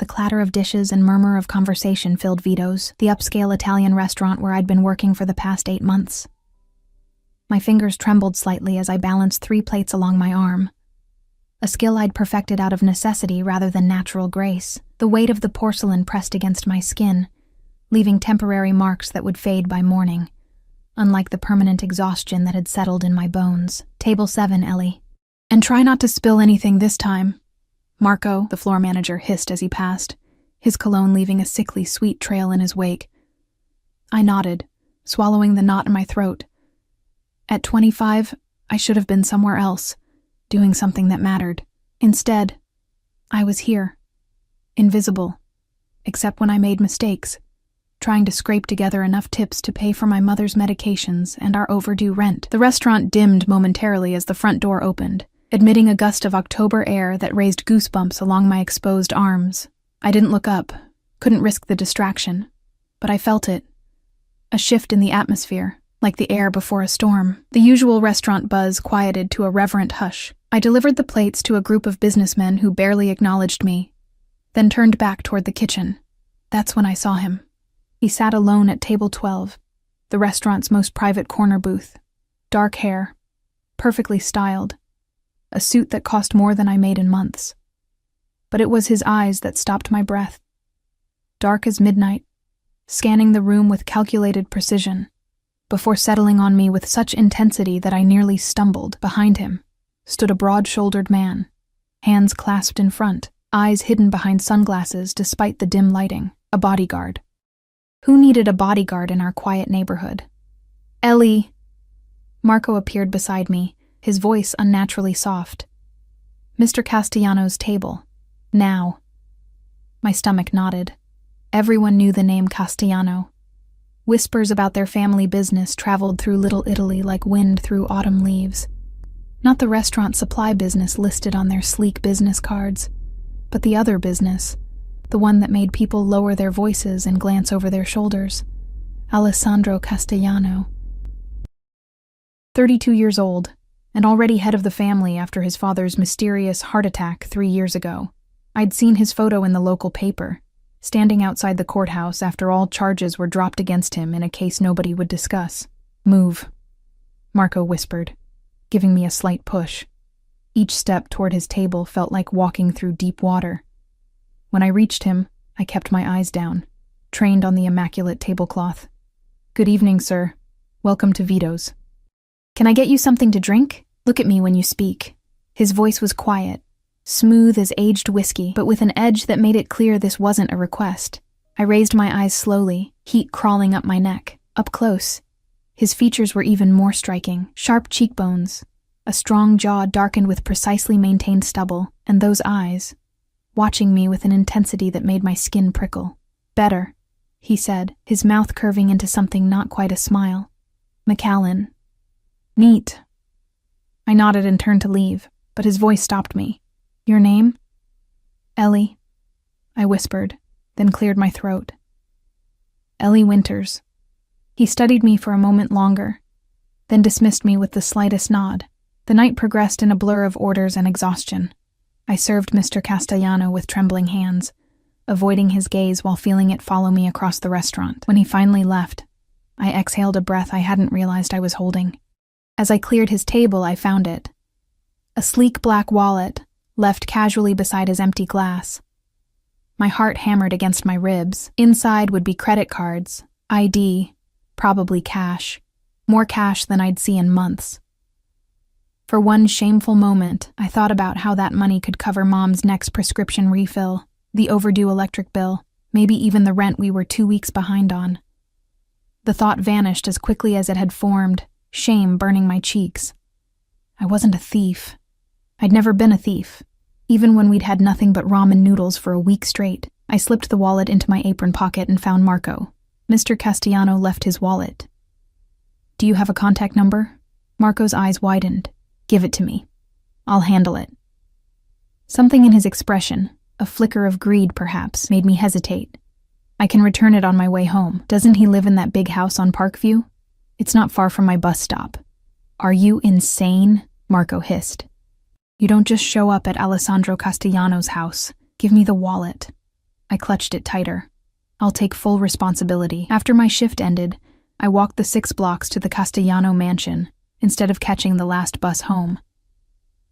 The clatter of dishes and murmur of conversation filled Vito's, the upscale Italian restaurant where I'd been working for the past 8 months. My fingers trembled slightly as I balanced 3 plates along my arm, a skill I'd perfected out of necessity rather than natural grace. The weight of the porcelain pressed against my skin, leaving temporary marks that would fade by morning, unlike the permanent exhaustion that had settled in my bones. Table 7, Ellie. And try not to spill anything this time, Marco, the floor manager, hissed as he passed, his cologne leaving a sickly sweet trail in his wake. I nodded, swallowing the knot in my throat. At 25, I should have been somewhere else, doing something that mattered. Instead, I was here, invisible, except when I made mistakes, trying to scrape together enough tips to pay for my mother's medications and our overdue rent. The restaurant dimmed momentarily as the front door opened, admitting a gust of October air that raised goosebumps along my exposed arms. I didn't look up, couldn't risk the distraction, but I felt it. A shift in the atmosphere, like the air before a storm. The usual restaurant buzz quieted to a reverent hush. I delivered the plates to a group of businessmen who barely acknowledged me, then turned back toward the kitchen. That's when I saw him. He sat alone at table 12, the restaurant's most private corner booth. Dark hair, perfectly styled, a suit that cost more than I made in months. But it was his eyes that stopped my breath. Dark as midnight, scanning the room with calculated precision, before settling on me with such intensity that I nearly stumbled. Behind him stood a broad-shouldered man, hands clasped in front, eyes hidden behind sunglasses despite the dim lighting. A bodyguard. Who needed a bodyguard in our quiet neighborhood? Ellie! Marco appeared beside me, his voice unnaturally soft. Mr. Castellano's table. Now. My stomach nodded. Everyone knew the name Castellano. Whispers about their family business traveled through Little Italy like wind through autumn leaves. Not the restaurant supply business listed on their sleek business cards, but the other business, the one that made people lower their voices and glance over their shoulders. Alessandro Castellano. 32 years old, and already head of the family after his father's mysterious heart attack 3 years ago. I'd seen his photo in the local paper, standing outside the courthouse after all charges were dropped against him in a case nobody would discuss. Move, Marco whispered, giving me a slight push. Each step toward his table felt like walking through deep water. When I reached him, I kept my eyes down, trained on the immaculate tablecloth. Good evening, sir. Welcome to Vito's. Can I get you something to drink? Look at me when you speak. His voice was quiet, smooth as aged whiskey, but with an edge that made it clear this wasn't a request. I raised my eyes slowly, heat crawling up my neck. Up close, his features were even more striking. Sharp cheekbones, a strong jaw darkened with precisely maintained stubble, and those eyes, watching me with an intensity that made my skin prickle. Better, he said, his mouth curving into something not quite a smile. McAllen. Neat. I nodded and turned to leave, but his voice stopped me. Your name? Ellie, I whispered, then cleared my throat. Ellie Winters. He studied me for a moment longer, then dismissed me with the slightest nod. The night progressed in a blur of orders and exhaustion. I served Mr. Castellano with trembling hands, avoiding his gaze while feeling it follow me across the restaurant. When he finally left, I exhaled a breath I hadn't realized I was holding. As I cleared his table, I found it. A sleek black wallet, left casually beside his empty glass. My heart hammered against my ribs. Inside would be credit cards, ID, probably cash. More cash than I'd see in months. For one shameful moment, I thought about how that money could cover Mom's next prescription refill, the overdue electric bill, maybe even the rent we were 2 weeks behind on. The thought vanished as quickly as it had formed, shame burning my cheeks. I wasn't a thief. I'd never been a thief. Even when we'd had nothing but ramen noodles for a week straight, I slipped the wallet into my apron pocket and found Marco. Mr. Castellano left his wallet. Do you have a contact number? Marco's eyes widened. Give it to me. I'll handle it. Something in his expression, a flicker of greed perhaps, made me hesitate. I can return it on my way home. Doesn't he live in that big house on Parkview? It's not far from my bus stop. Are you insane? Marco hissed. You don't just show up at Alessandro Castellano's house. Give me the wallet. I clutched it tighter. I'll take full responsibility. After my shift ended, I walked the 6 blocks to the Castellano mansion instead of catching the last bus home.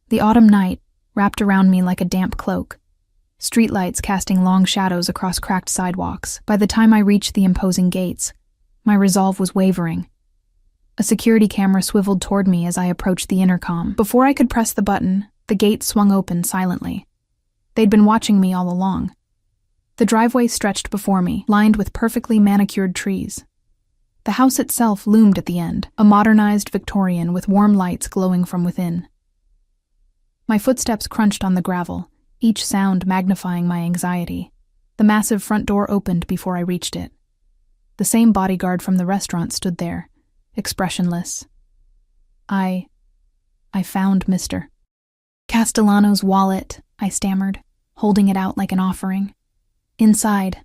The autumn night wrapped around me like a damp cloak, streetlights casting long shadows across cracked sidewalks. By the time I reached the imposing gates, my resolve was wavering. A security camera swiveled toward me as I approached the intercom. Before I could press the button, the gate swung open silently. They'd been watching me all along. The driveway stretched before me, lined with perfectly manicured trees. The house itself loomed at the end, a modernized Victorian with warm lights glowing from within. My footsteps crunched on the gravel, each sound magnifying my anxiety. The massive front door opened before I reached it. The same bodyguard from the restaurant stood there, expressionless. I found Mr. Castellano's wallet, I stammered, holding it out like an offering. Inside.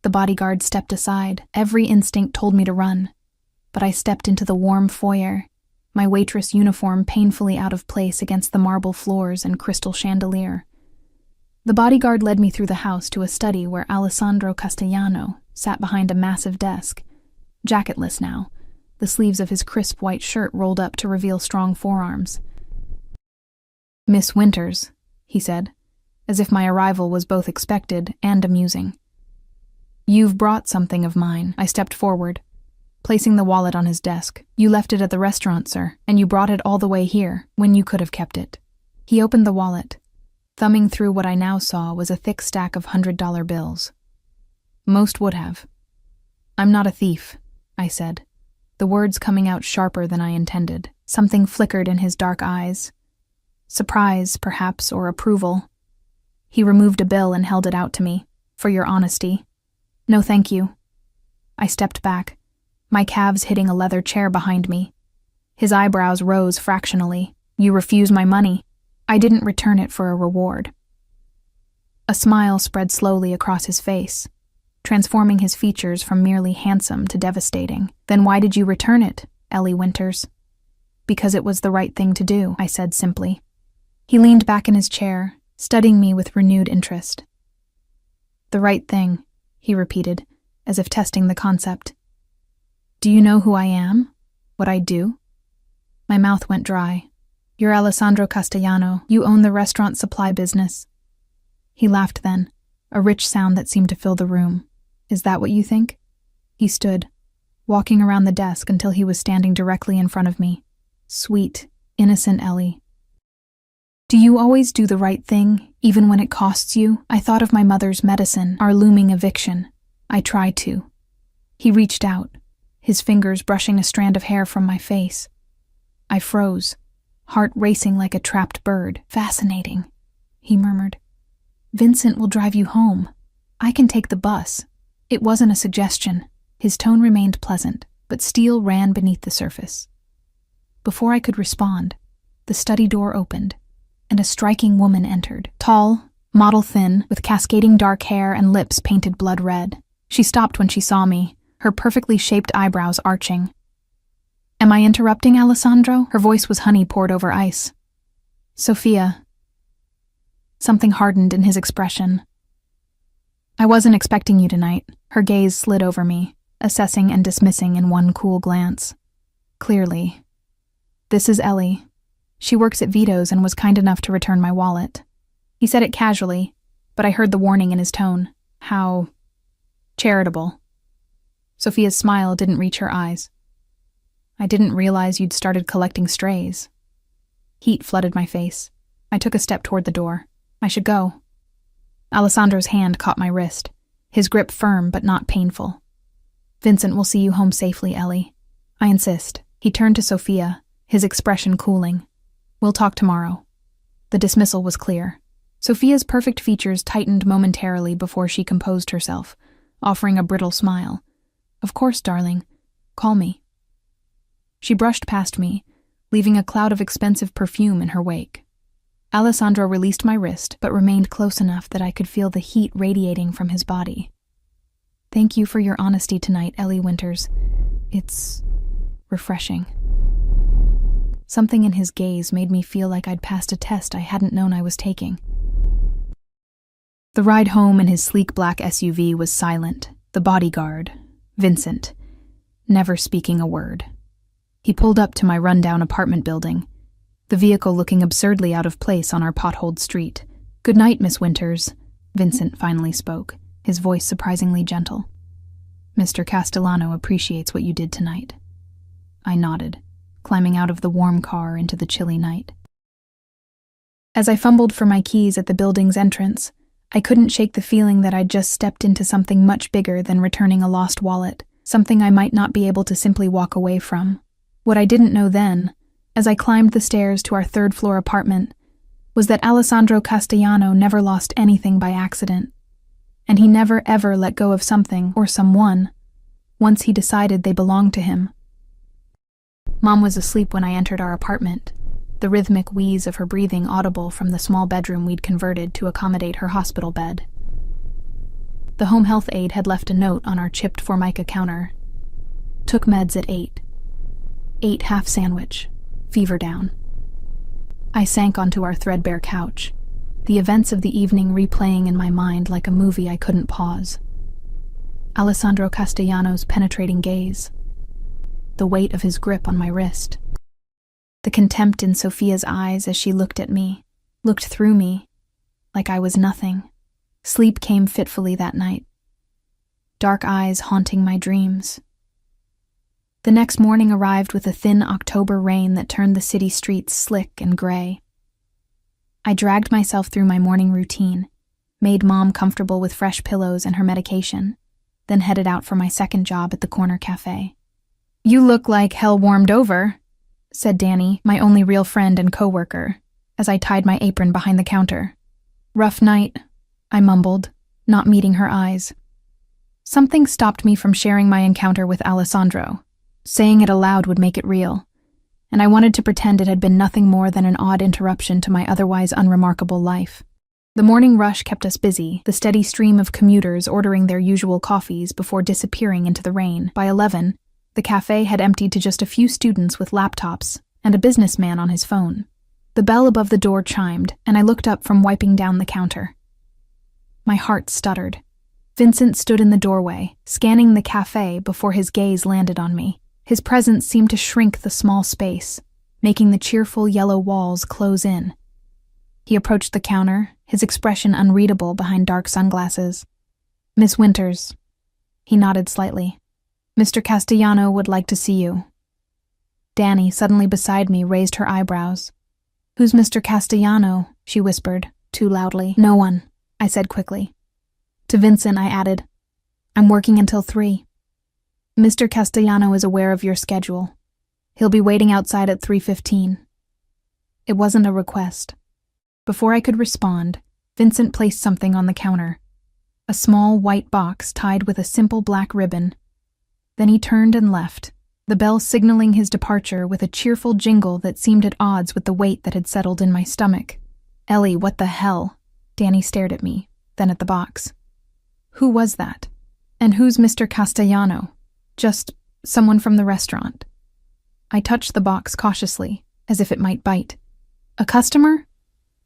The bodyguard stepped aside. Every instinct told me to run, but I stepped into the warm foyer, my waitress uniform painfully out of place against the marble floors and crystal chandelier. The bodyguard led me through the house to a study where Alessandro Castellano sat behind a massive desk, jacketless now, the sleeves of his crisp white shirt rolled up to reveal strong forearms. "Miss Winters," he said, as if my arrival was both expected and amusing. "You've brought something of mine." I stepped forward, placing the wallet on his desk. "You left it at the restaurant, sir, and you brought it all the way here when you could have kept it." He opened the wallet. Thumbing through what I now saw was a thick stack of $100 bills. Most would have. "I'm not a thief," I said, the words coming out sharper than I intended. Something flickered in his dark eyes. Surprise, perhaps, or approval. He removed a bill and held it out to me. "For your honesty." "No, thank you." I stepped back, my calves hitting a leather chair behind me. His eyebrows rose fractionally. "You refuse my money." "I didn't return it for a reward." A smile spread slowly across his face, transforming his features from merely handsome to devastating. "Then why did you return it, Ellie Winters?" "Because it was the right thing to do," I said simply. He leaned back in his chair, studying me with renewed interest. "The right thing," he repeated, as if testing the concept. "Do you know who I am? What I do?" My mouth went dry. "You're Alessandro Castellano. You own the restaurant supply business." He laughed then, a rich sound that seemed to fill the room. "Is that what you think?" He stood, walking around the desk until he was standing directly in front of me. Sweet, innocent Ellie. "Do you always do the right thing, even when it costs you?" I thought of my mother's medicine, our looming eviction. I tried to. He reached out, his fingers brushing a strand of hair from my face. I froze, heart racing like a trapped bird. "Fascinating," he murmured. "Vincent will drive you home. I can take the bus." It wasn't a suggestion. His tone remained pleasant, but steel ran beneath the surface. Before I could respond, the study door opened, and a striking woman entered. Tall, model thin, with cascading dark hair and lips painted blood red. She stopped when she saw me, her perfectly shaped eyebrows arching. "Am I interrupting, Alessandro?" Her voice was honey poured over ice. "Sophia." Something hardened in his expression. "I wasn't expecting you tonight." Her gaze slid over me, assessing and dismissing in one cool glance. "Clearly. This is Ellie. She works at Vito's and was kind enough to return my wallet." He said it casually, but I heard the warning in his tone. How charitable. Sophia's smile didn't reach her eyes. "I didn't realize you'd started collecting strays." Heat flooded my face. I took a step toward the door. I should go. Alessandro's hand caught my wrist, his grip firm but not painful. "Vincent will see you home safely, Ellie. I insist." He turned to Sophia, his expression cooling. "We'll talk tomorrow." The dismissal was clear. Sophia's perfect features tightened momentarily before she composed herself, offering a brittle smile. "Of course, darling. Call me." She brushed past me, leaving a cloud of expensive perfume in her wake. Alessandro released my wrist, but remained close enough that I could feel the heat radiating from his body. "Thank you for your honesty tonight, Ellie Winters. It's refreshing." Something in his gaze made me feel like I'd passed a test I hadn't known I was taking. The ride home in his sleek black SUV was silent, the bodyguard, Vincent, never speaking a word. He pulled up to my rundown apartment building, the vehicle looking absurdly out of place on our potholed street. "Good night, Miss Winters," Vincent finally spoke, his voice surprisingly gentle. "Mr. Castellano appreciates what you did tonight." I nodded, climbing out of the warm car into the chilly night. As I fumbled for my keys at the building's entrance, I couldn't shake the feeling that I'd just stepped into something much bigger than returning a lost wallet, something I might not be able to simply walk away from. What I didn't know then, as I climbed the stairs to our third-floor apartment, was that Alessandro Castellano never lost anything by accident, and he never ever let go of something or someone once he decided they belonged to him. Mom was asleep when I entered our apartment, the rhythmic wheeze of her breathing audible from the small bedroom we'd converted to accommodate her hospital bed. The home health aide had left a note on our chipped Formica counter. "Took meds at 8. Ate half sandwich. Fever down." I sank onto our threadbare couch, the events of the evening replaying in my mind like a movie I couldn't pause. Alessandro Castellano's penetrating gaze, the weight of his grip on my wrist, the contempt in Sophia's eyes as she looked at me, looked through me, like I was nothing. Sleep came fitfully that night, dark eyes haunting my dreams. The next morning arrived with a thin October rain that turned the city streets slick and gray. I dragged myself through my morning routine, made Mom comfortable with fresh pillows and her medication, then headed out for my second job at the corner cafe. "You look like hell warmed over," said Danny, my only real friend and coworker, as I tied my apron behind the counter. "Rough night," I mumbled, not meeting her eyes. Something stopped me from sharing my encounter with Alessandro. Saying it aloud would make it real, and I wanted to pretend it had been nothing more than an odd interruption to my otherwise unremarkable life. The morning rush kept us busy, the steady stream of commuters ordering their usual coffees before disappearing into the rain. By 11, the cafe had emptied to just a few students with laptops and a businessman on his phone. The bell above the door chimed, and I looked up from wiping down the counter. My heart stuttered. Vincent stood in the doorway, scanning the cafe before his gaze landed on me. His presence seemed to shrink the small space, making the cheerful yellow walls close in. He approached the counter, his expression unreadable behind dark sunglasses. "Miss Winters." He nodded slightly. "Mr. Castellano would like to see you." Danny, suddenly beside me, raised her eyebrows. "Who's Mr. Castellano?" she whispered, too loudly. "No one," I said quickly. To Vincent, I added, "I'm working until 3. Mr. Castellano is aware of your schedule. He'll be waiting outside at 3:15. It wasn't a request. Before I could respond, Vincent placed something on the counter, a small white box tied with a simple black ribbon. Then he turned and left, the bell signaling his departure with a cheerful jingle that seemed at odds with the weight that had settled in my stomach. "Ellie, what the hell?" Danny stared at me, then at the box. Who was that? And who's Mr. Castellano? Just someone from the restaurant. I touched the box cautiously, as if it might bite. "A customer?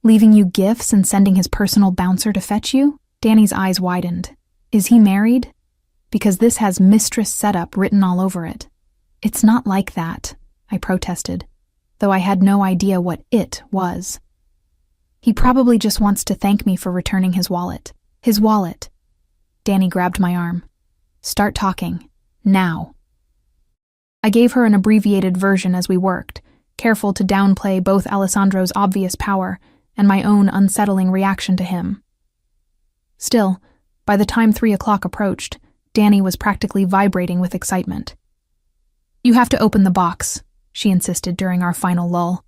Leaving you gifts and sending his personal bouncer to fetch you?" Danny's eyes widened. "Is he married? Because this has mistress setup written all over it." "It's not like that," I protested, though I had no idea what it was. "He probably just wants to thank me for returning his wallet." "His wallet." Danny grabbed my arm. "Start talking. Now." I gave her an abbreviated version as we worked, careful to downplay both Alessandro's obvious power and my own unsettling reaction to him. Still, by the time 3 o'clock approached, Danny was practically vibrating with excitement. "You have to open the box," she insisted during our final lull.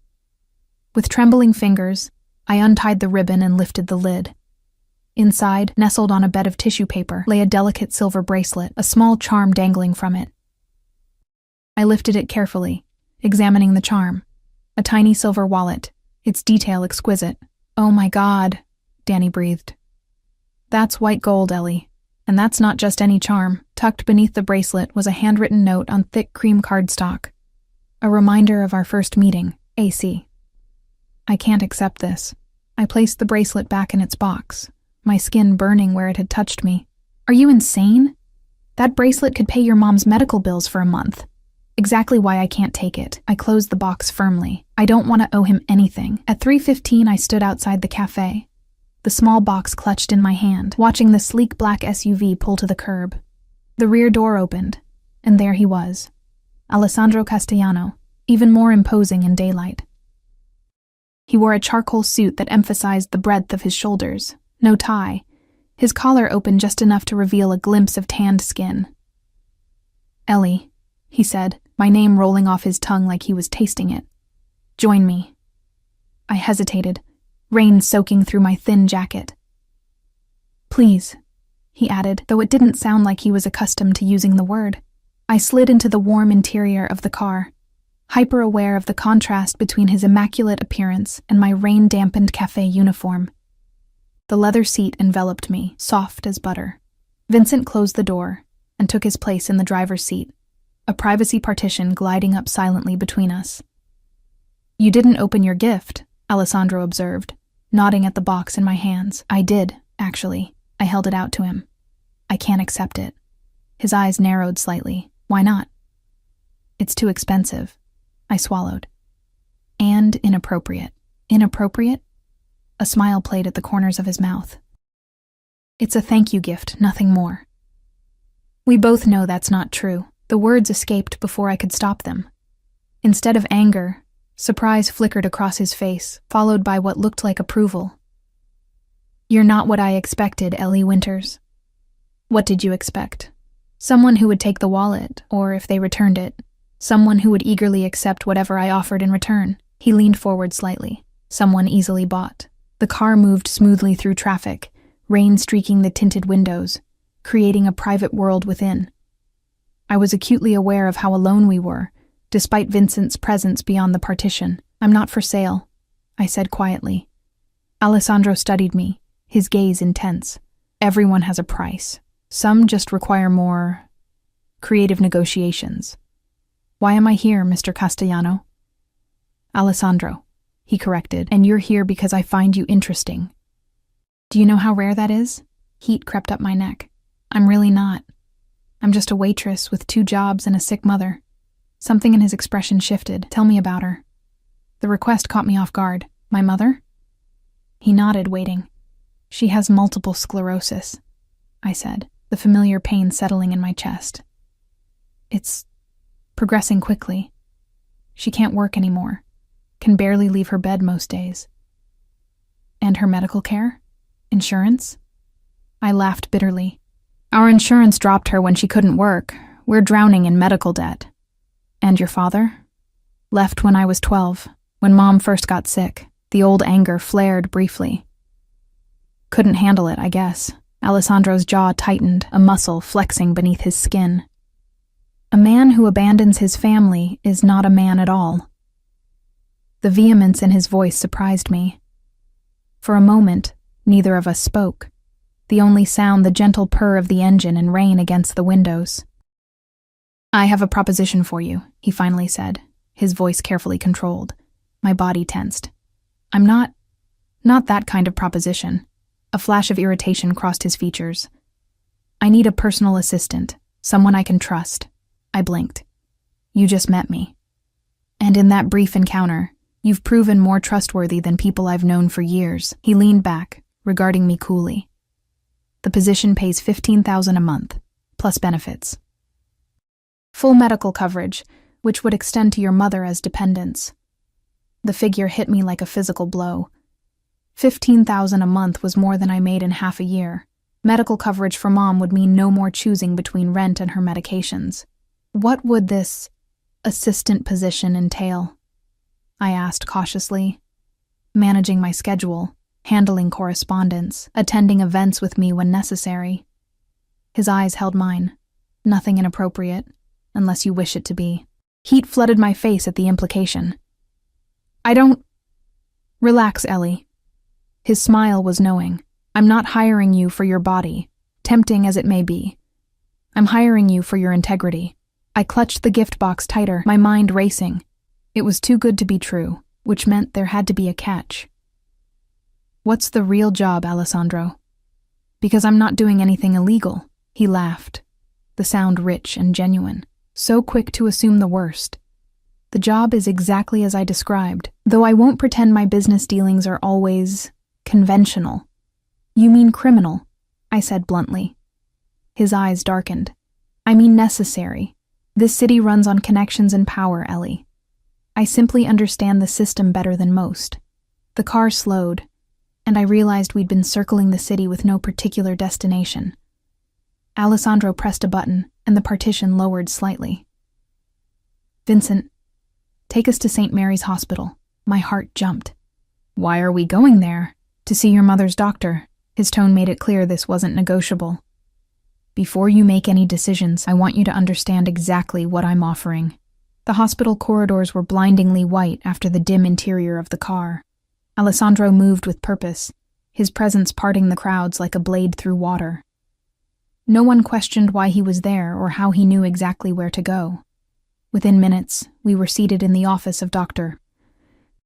With trembling fingers, I untied the ribbon and lifted the lid. Inside, nestled on a bed of tissue paper, lay a delicate silver bracelet, a small charm dangling from it. I lifted it carefully, examining the charm. A tiny silver wallet, its detail exquisite. "Oh my God," Danny breathed. "That's white gold, Ellie. And that's not just any charm." Tucked beneath the bracelet was a handwritten note on thick cream cardstock. A reminder of our first meeting, AC. "I can't accept this." I placed the bracelet back in its box, my skin burning where it had touched me. Are you insane? That bracelet could pay your mom's medical bills for a month. Exactly why I can't take it. I closed the box firmly. I don't want to owe him anything. At 3:15, I stood outside the cafe, the small box clutched in my hand, watching the sleek black SUV pull to the curb. The rear door opened, and there he was, Alessandro Castellano, even more imposing in daylight. He wore a charcoal suit that emphasized the breadth of his shoulders, no tie, his collar open just enough to reveal a glimpse of tanned skin. "Ellie," he said, my name rolling off his tongue like he was tasting it. "Join me." I hesitated, rain soaking through my thin jacket. "Please," he added, though it didn't sound like he was accustomed to using the word. I slid into the warm interior of the car, hyper-aware of the contrast between his immaculate appearance and my rain-dampened cafe uniform. The leather seat enveloped me, soft as butter. Vincent closed the door and took his place in the driver's seat, a privacy partition gliding up silently between us. "You didn't open your gift," Alessandro observed, nodding at the box in my hands. "I did, actually." I held it out to him. "I can't accept it." His eyes narrowed slightly. "Why not?" "It's too expensive." I swallowed. "And inappropriate." "Inappropriate?" A smile played at the corners of his mouth. "It's a thank you gift, nothing more." We both know that's not true. The words escaped before I could stop them. Instead of anger, surprise flickered across his face, followed by what looked like approval. "You're not what I expected, Ellie Winters." "What did you expect?" "Someone who would take the wallet, or if they returned it, someone who would eagerly accept whatever I offered in return." He leaned forward slightly. "Someone easily bought." The car moved smoothly through traffic, rain streaking the tinted windows, creating a private world within. I was acutely aware of how alone we were, despite Vincent's presence beyond the partition. "I'm not for sale," I said quietly. Alessandro studied me, his gaze intense. "Everyone has a price. Some just require more creative negotiations." "Why am I here, Mr. Castellano?" "Alessandro," he corrected, "and you're here because I find you interesting." "Do you know how rare that is?" Heat crept up my neck. "I'm really not. I'm just a waitress with 2 jobs and a sick mother." Something in his expression shifted. "Tell me about her." The request caught me off guard. "My mother?" He nodded, waiting. "She has multiple sclerosis," I said, the familiar pain settling in my chest. "It's progressing quickly. She can't work anymore, can barely leave her bed most days." "And her medical care? Insurance?" I laughed bitterly. "Our insurance dropped her when she couldn't work. We're drowning in medical debt." "And your father?" "Left when I was 12, when Mom first got sick." The old anger flared briefly. "Couldn't handle it, I guess." Alessandro's jaw tightened, a muscle flexing beneath his skin. "A man who abandons his family is not a man at all." The vehemence in his voice surprised me. For a moment, neither of us spoke, the only sound the gentle purr of the engine and rain against the windows. "I have a proposition for you," he finally said, his voice carefully controlled. My body tensed. "I'm not that kind of proposition." A flash of irritation crossed his features. "I need a personal assistant, someone I can trust." I blinked. "You just met me. And in that brief encounter, you've proven more trustworthy than people I've known for years." He leaned back, regarding me coolly. "The position pays $15,000 a month, plus benefits. Full medical coverage, which would extend to your mother as dependents." The figure hit me like a physical blow. $15,000 a month was more than I made in half a year. Medical coverage for Mom would mean no more choosing between rent and her medications. "What would this assistant position entail?" I asked cautiously. "Managing my schedule, handling correspondence, attending events with me when necessary." His eyes held mine. "Nothing inappropriate, unless you wish it to be." Heat flooded my face at the implication. "I don't—" "Relax, Ellie." His smile was knowing. "I'm not hiring you for your body, tempting as it may be. I'm hiring you for your integrity." I clutched the gift box tighter, my mind racing. It was too good to be true, which meant there had to be a catch. "What's the real job, Alessandro?" Because I'm not doing anything illegal. He laughed, the sound rich and genuine, so quick to assume the worst. The job is exactly as I described, though I won't pretend my business dealings are always conventional. You mean criminal, I said bluntly. His eyes darkened. I mean necessary. This city runs on connections and power, Ellie. I simply understand the system better than most. The car slowed, and I realized we'd been circling the city with no particular destination. Alessandro pressed a button, and the partition lowered slightly. Vincent, take us to St. Mary's Hospital. My heart jumped. Why are we going there? To see your mother's doctor. His tone made it clear this wasn't negotiable. Before you make any decisions, I want you to understand exactly what I'm offering. The hospital corridors were blindingly white after the dim interior of the car. Alessandro moved with purpose, his presence parting the crowds like a blade through water. No one questioned why he was there or how he knew exactly where to go. Within minutes, we were seated in the office of Dr.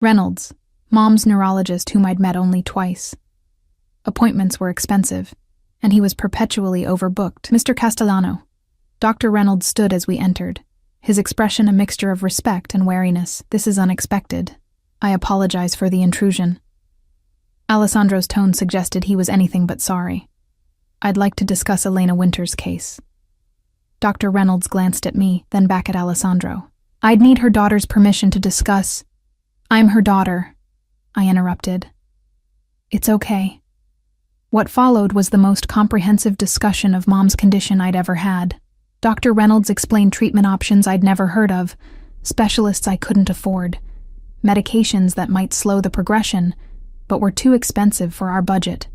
Reynolds, Mom's neurologist whom I'd met only twice. Appointments were expensive, and he was perpetually overbooked. Mr. Castellano. Dr. Reynolds stood as we entered, his expression a mixture of respect and wariness. This is unexpected. I apologize for the intrusion. Alessandro's tone suggested he was anything but sorry. I'd like to discuss Elena Winter's case. Dr. Reynolds glanced at me, then back at Alessandro. I'd need her daughter's permission to discuss. I'm her daughter, I interrupted. It's okay. What followed was the most comprehensive discussion of Mom's condition I'd ever had. Dr. Reynolds explained treatment options I'd never heard of, specialists I couldn't afford, medications that might slow the progression, but were too expensive for our budget.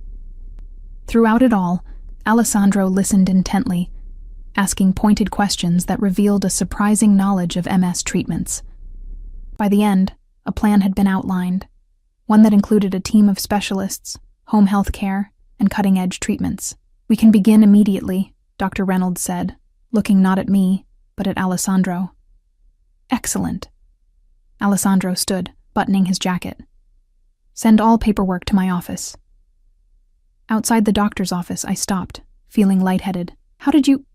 Throughout it all, Alessandro listened intently, asking pointed questions that revealed a surprising knowledge of MS treatments. By the end, a plan had been outlined, one that included a team of specialists, home health care, and cutting-edge treatments. We can begin immediately, Dr. Reynolds said, looking not at me, but at Alessandro. Excellent. Alessandro stood, buttoning his jacket. Send all paperwork to my office. Outside the doctor's office, I stopped, feeling lightheaded. How did you—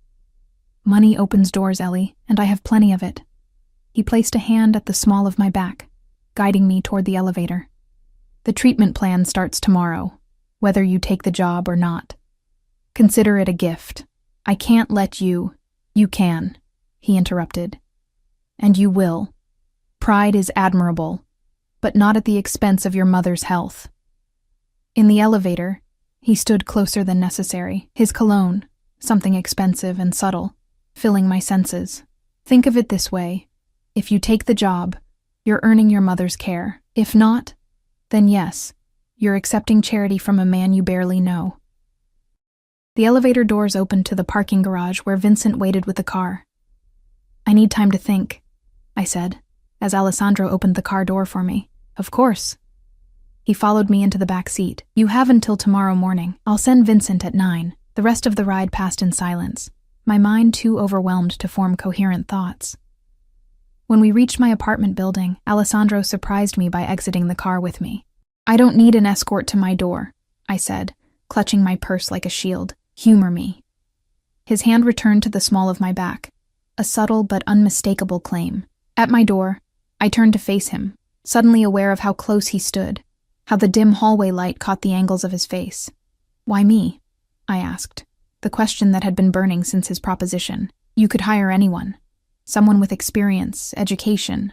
Money opens doors, Ellie, and I have plenty of it. He placed a hand at the small of my back, guiding me toward the elevator. The treatment plan starts tomorrow, whether you take the job or not. Consider it a gift. I can't let you— You can, he interrupted. And you will. Pride is admirable, but not at the expense of your mother's health. In the elevator, he stood closer than necessary, his cologne, something expensive and subtle, filling my senses. Think of it this way. If you take the job, you're earning your mother's care. If not, then yes, you're accepting charity from a man you barely know. The elevator doors opened to the parking garage where Vincent waited with the car. I need time to think, I said, as Alessandro opened the car door for me. Of course. He followed me into the back seat. You have until tomorrow morning. I'll send Vincent at 9. The rest of the ride passed in silence, my mind too overwhelmed to form coherent thoughts. When we reached my apartment building, Alessandro surprised me by exiting the car with me. I don't need an escort to my door, I said, clutching my purse like a shield. Humor me. His hand returned to the small of my back, a subtle but unmistakable claim. At my door, I turned to face him, suddenly aware of how close he stood, how the dim hallway light caught the angles of his face. Why me? I asked, the question that had been burning since his proposition. You could hire anyone. Someone with experience, education.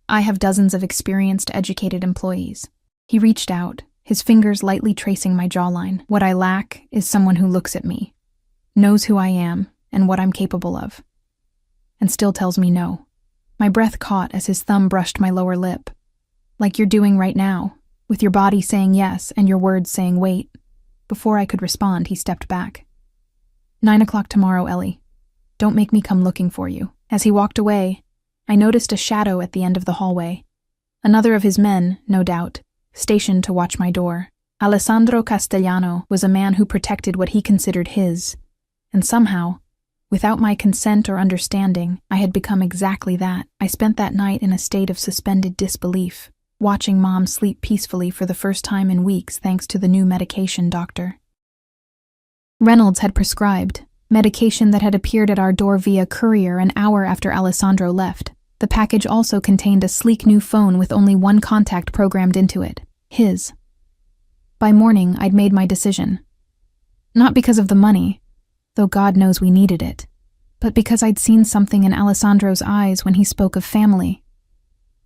I have dozens of experienced, educated employees. He reached out, his fingers lightly tracing my jawline. What I lack is someone who looks at me, knows who I am and what I'm capable of, and still tells me no. My breath caught as his thumb brushed my lower lip. Like you're doing right now, with your body saying yes and your words saying wait. Before I could respond, he stepped back. 9 o'clock tomorrow, Ellie. Don't make me come looking for you. As he walked away, I noticed a shadow at the end of the hallway. Another of his men, no doubt, stationed to watch my door. Alessandro Castellano was a man who protected what he considered his, and somehow, without my consent or understanding, I had become exactly that. I spent that night in a state of suspended disbelief, watching Mom sleep peacefully for the first time in weeks thanks to the new medication doctor. Reynolds had prescribed medication that had appeared at our door via courier an hour after Alessandro left. The package also contained a sleek new phone with only one contact programmed into it, his. By morning, I'd made my decision. Not because of the money, though God knows we needed it, but because I'd seen something in Alessandro's eyes when he spoke of family.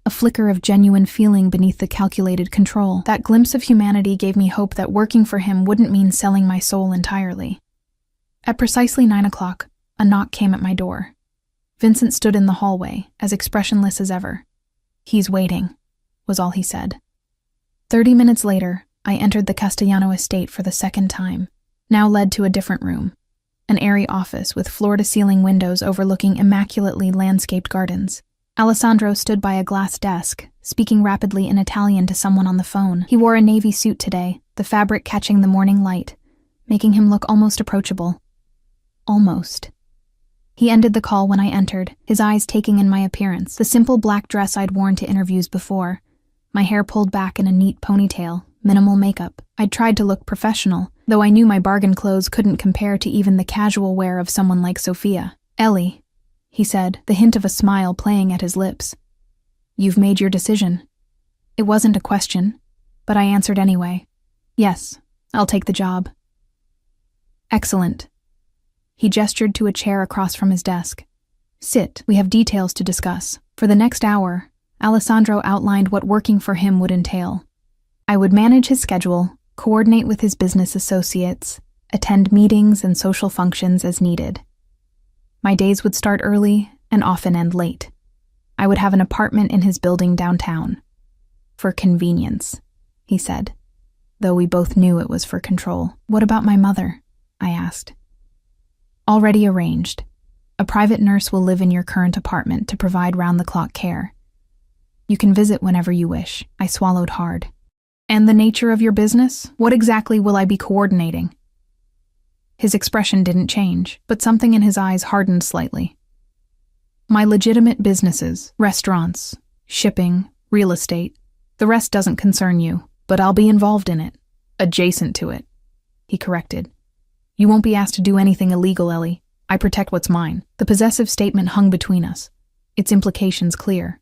A flicker of genuine feeling beneath the calculated control. That glimpse of humanity gave me hope that working for him wouldn't mean selling my soul entirely. At precisely 9 o'clock, a knock came at my door. Vincent stood in the hallway, as expressionless as ever. "He's waiting," was all he said. 30 minutes later, I entered the Castellano estate for the second time, now led to a different room. An airy office with floor-to-ceiling windows overlooking immaculately landscaped gardens. Alessandro stood by a glass desk, speaking rapidly in Italian to someone on the phone. He wore a navy suit today, the fabric catching the morning light, making him look almost approachable. Almost. He ended the call when I entered, his eyes taking in my appearance, the simple black dress I'd worn to interviews before, my hair pulled back in a neat ponytail, minimal makeup. I'd tried to look professional, though I knew my bargain clothes couldn't compare to even the casual wear of someone like Sophia. "Ellie," he said, the hint of a smile playing at his lips. "You've made your decision." It wasn't a question, but I answered anyway. "Yes, I'll take the job." "Excellent." He gestured to a chair across from his desk. "Sit, we have details to discuss." For the next hour, Alessandro outlined what working for him would entail. I would manage his schedule, coordinate with his business associates, attend meetings and social functions as needed. My days would start early and often end late. I would have an apartment in his building downtown. "For convenience," he said, though we both knew it was for control. "What about my mother?" I asked. "Already arranged. A private nurse will live in your current apartment to provide round-the-clock care. You can visit whenever you wish." I swallowed hard. "And the nature of your business? What exactly will I be coordinating?" His expression didn't change, but something in his eyes hardened slightly. "My legitimate businesses, restaurants, shipping, real estate. The rest doesn't concern you, but I'll be involved in it. Adjacent to it," he corrected. "You won't be asked to do anything illegal, Ellie. I protect what's mine." The possessive statement hung between us, its implications clear.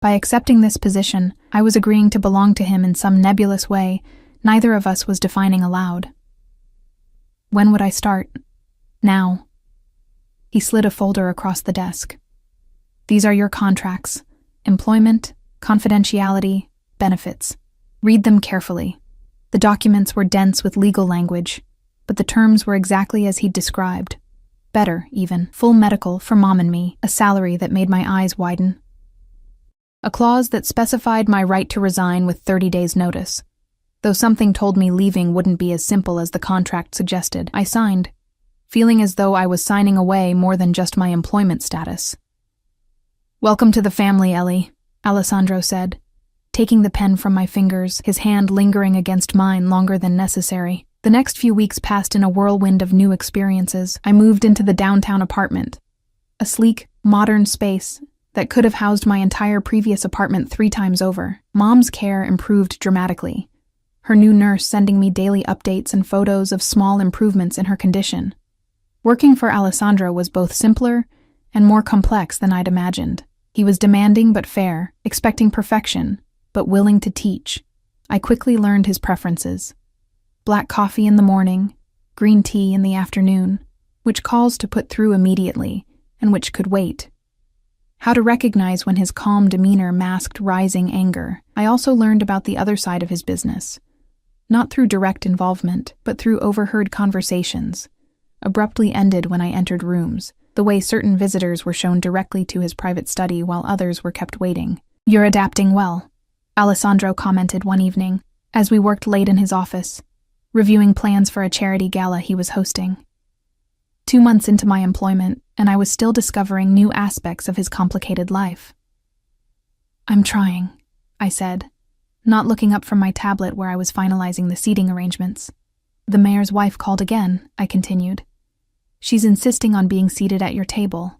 By accepting this position, I was agreeing to belong to him in some nebulous way neither of us was defining aloud. When would I start? Now. He slid a folder across the desk. "These are your contracts. Employment, confidentiality, benefits. Read them carefully." The documents were dense with legal language, but the terms were exactly as he'd described. Better, even. Full medical for Mom and me, a salary that made my eyes widen. A clause that specified my right to resign with 30 days' notice. Though something told me leaving wouldn't be as simple as the contract suggested, I signed, feeling as though I was signing away more than just my employment status. "Welcome to the family, Ellie," Alessandro said, taking the pen from my fingers, his hand lingering against mine longer than necessary. The next few weeks passed in a whirlwind of new experiences. I moved into the downtown apartment, a sleek, modern space that could have housed my entire previous apartment 3 times over. Mom's care improved dramatically, her new nurse sending me daily updates and photos of small improvements in her condition. Working for Alessandro was both simpler and more complex than I'd imagined. He was demanding but fair, expecting perfection, but willing to teach. I quickly learned his preferences. Black coffee in the morning, green tea in the afternoon, which calls to put through immediately, and which could wait. How to recognize when his calm demeanor masked rising anger. I also learned about the other side of his business. Not through direct involvement, but through overheard conversations, abruptly ended when I entered rooms, the way certain visitors were shown directly to his private study while others were kept waiting. "You're adapting well," Alessandro commented one evening, as we worked late in his office, reviewing plans for a charity gala he was hosting. 2 months into my employment, and I was still discovering new aspects of his complicated life. "I'm trying," I said, not looking up from my tablet where I was finalizing the seating arrangements. "The mayor's wife called again," I continued. "She's insisting on being seated at your table."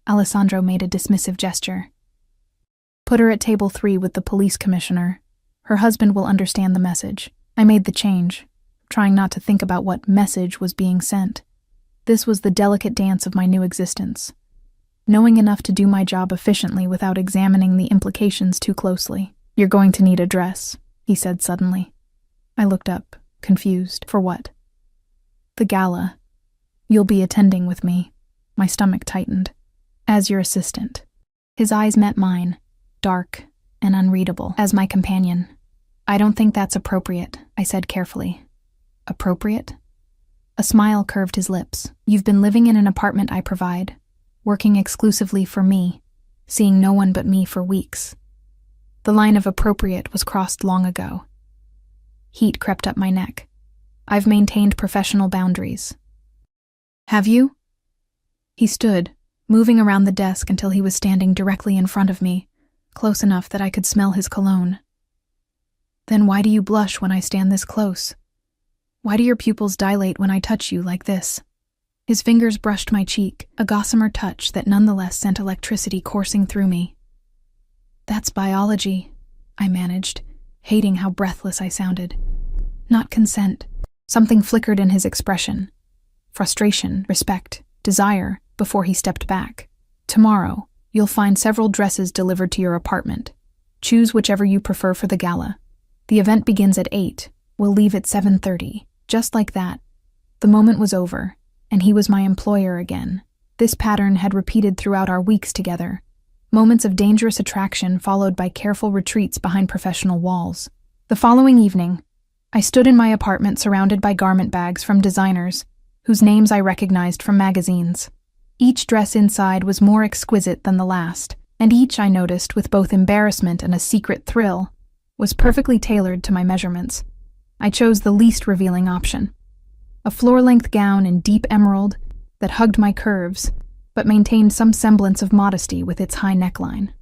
Alessandro made a dismissive gesture. "Put her at table 3 with the police commissioner. Her husband will understand the message." I made the change, trying not to think about what message was being sent. This was the delicate dance of my new existence. Knowing enough to do my job efficiently without examining the implications too closely. "You're going to need a dress," he said suddenly. I looked up, confused. "For what?" "The gala. You'll be attending with me." My stomach tightened. "As your assistant." His eyes met mine, dark and unreadable, as my companion. "I don't think that's appropriate," I said carefully. "Appropriate?" A smile curved his lips. "You've been living in an apartment I provide, working exclusively for me, seeing no one but me for weeks." The line of appropriate was crossed long ago. Heat crept up my neck. "I've maintained professional boundaries." "Have you?" He stood, moving around the desk until he was standing directly in front of me, close enough that I could smell his cologne. "Then why do you blush when I stand this close? Why do your pupils dilate when I touch you like this?" His fingers brushed my cheek, a gossamer touch that nonetheless sent electricity coursing through me. "That's biology," I managed, hating how breathless I sounded. "Not consent." Something flickered in his expression. Frustration, respect, desire, before he stepped back. "Tomorrow, you'll find several dresses delivered to your apartment. Choose whichever you prefer for the gala. The event begins at 8. We'll leave at 7:30. Just like that. The moment was over, and he was my employer again. This pattern had repeated throughout our weeks together. Moments of dangerous attraction followed by careful retreats behind professional walls. The following evening, I stood in my apartment surrounded by garment bags from designers, whose names I recognized from magazines. Each dress inside was more exquisite than the last, and each, I noticed with both embarrassment and a secret thrill, was perfectly tailored to my measurements. I chose the least revealing option. A floor-length gown in deep emerald that hugged my curves, but maintained some semblance of modesty with its high neckline.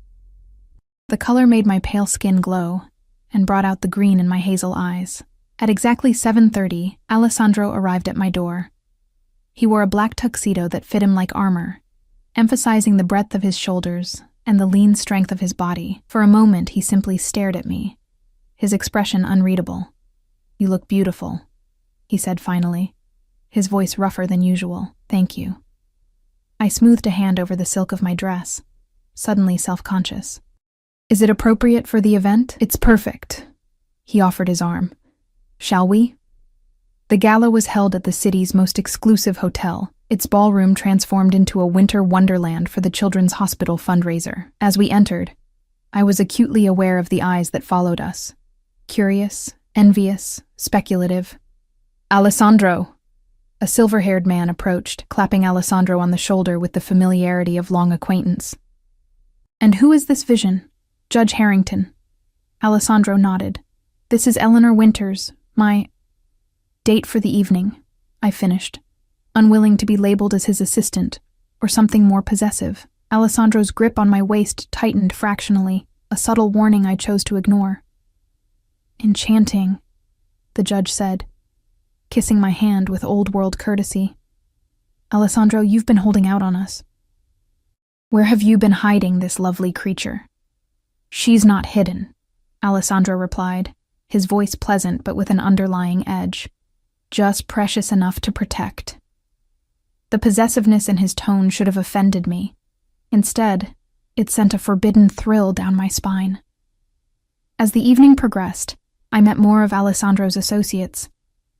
The color made my pale skin glow, and brought out the green in my hazel eyes. At exactly 7:30, Alessandro arrived at my door. He wore a black tuxedo that fit him like armor, emphasizing the breadth of his shoulders and the lean strength of his body. For a moment, he simply stared at me, his expression unreadable. "You look beautiful," he said finally, his voice rougher than usual. "Thank you." I smoothed a hand over the silk of my dress, suddenly self-conscious. "Is it appropriate for the event?" "It's perfect." He offered his arm. "Shall we?" The gala was held at the city's most exclusive hotel, its ballroom transformed into a winter wonderland for the Children's Hospital fundraiser. As we entered, I was acutely aware of the eyes that followed us. Curious, envious, speculative. "Alessandro!" A silver-haired man approached, clapping Alessandro on the shoulder with the familiarity of long acquaintance. "And who is this vision?" "Judge Harrington." Alessandro nodded. "This is Eleanor Winters, my—" "Date for the evening," I finished, unwilling to be labeled as his assistant, or something more possessive. Alessandro's grip on my waist tightened fractionally, a subtle warning I chose to ignore. "Enchanting," the judge said, kissing my hand with old-world courtesy. "Alessandro, you've been holding out on us." "Where have you been hiding this lovely creature?" "She's not hidden," Alessandro replied, his voice pleasant but with an underlying edge. "Just precious enough to protect." The possessiveness in his tone should have offended me. Instead, it sent a forbidden thrill down my spine. As the evening progressed, I met more of Alessandro's associates,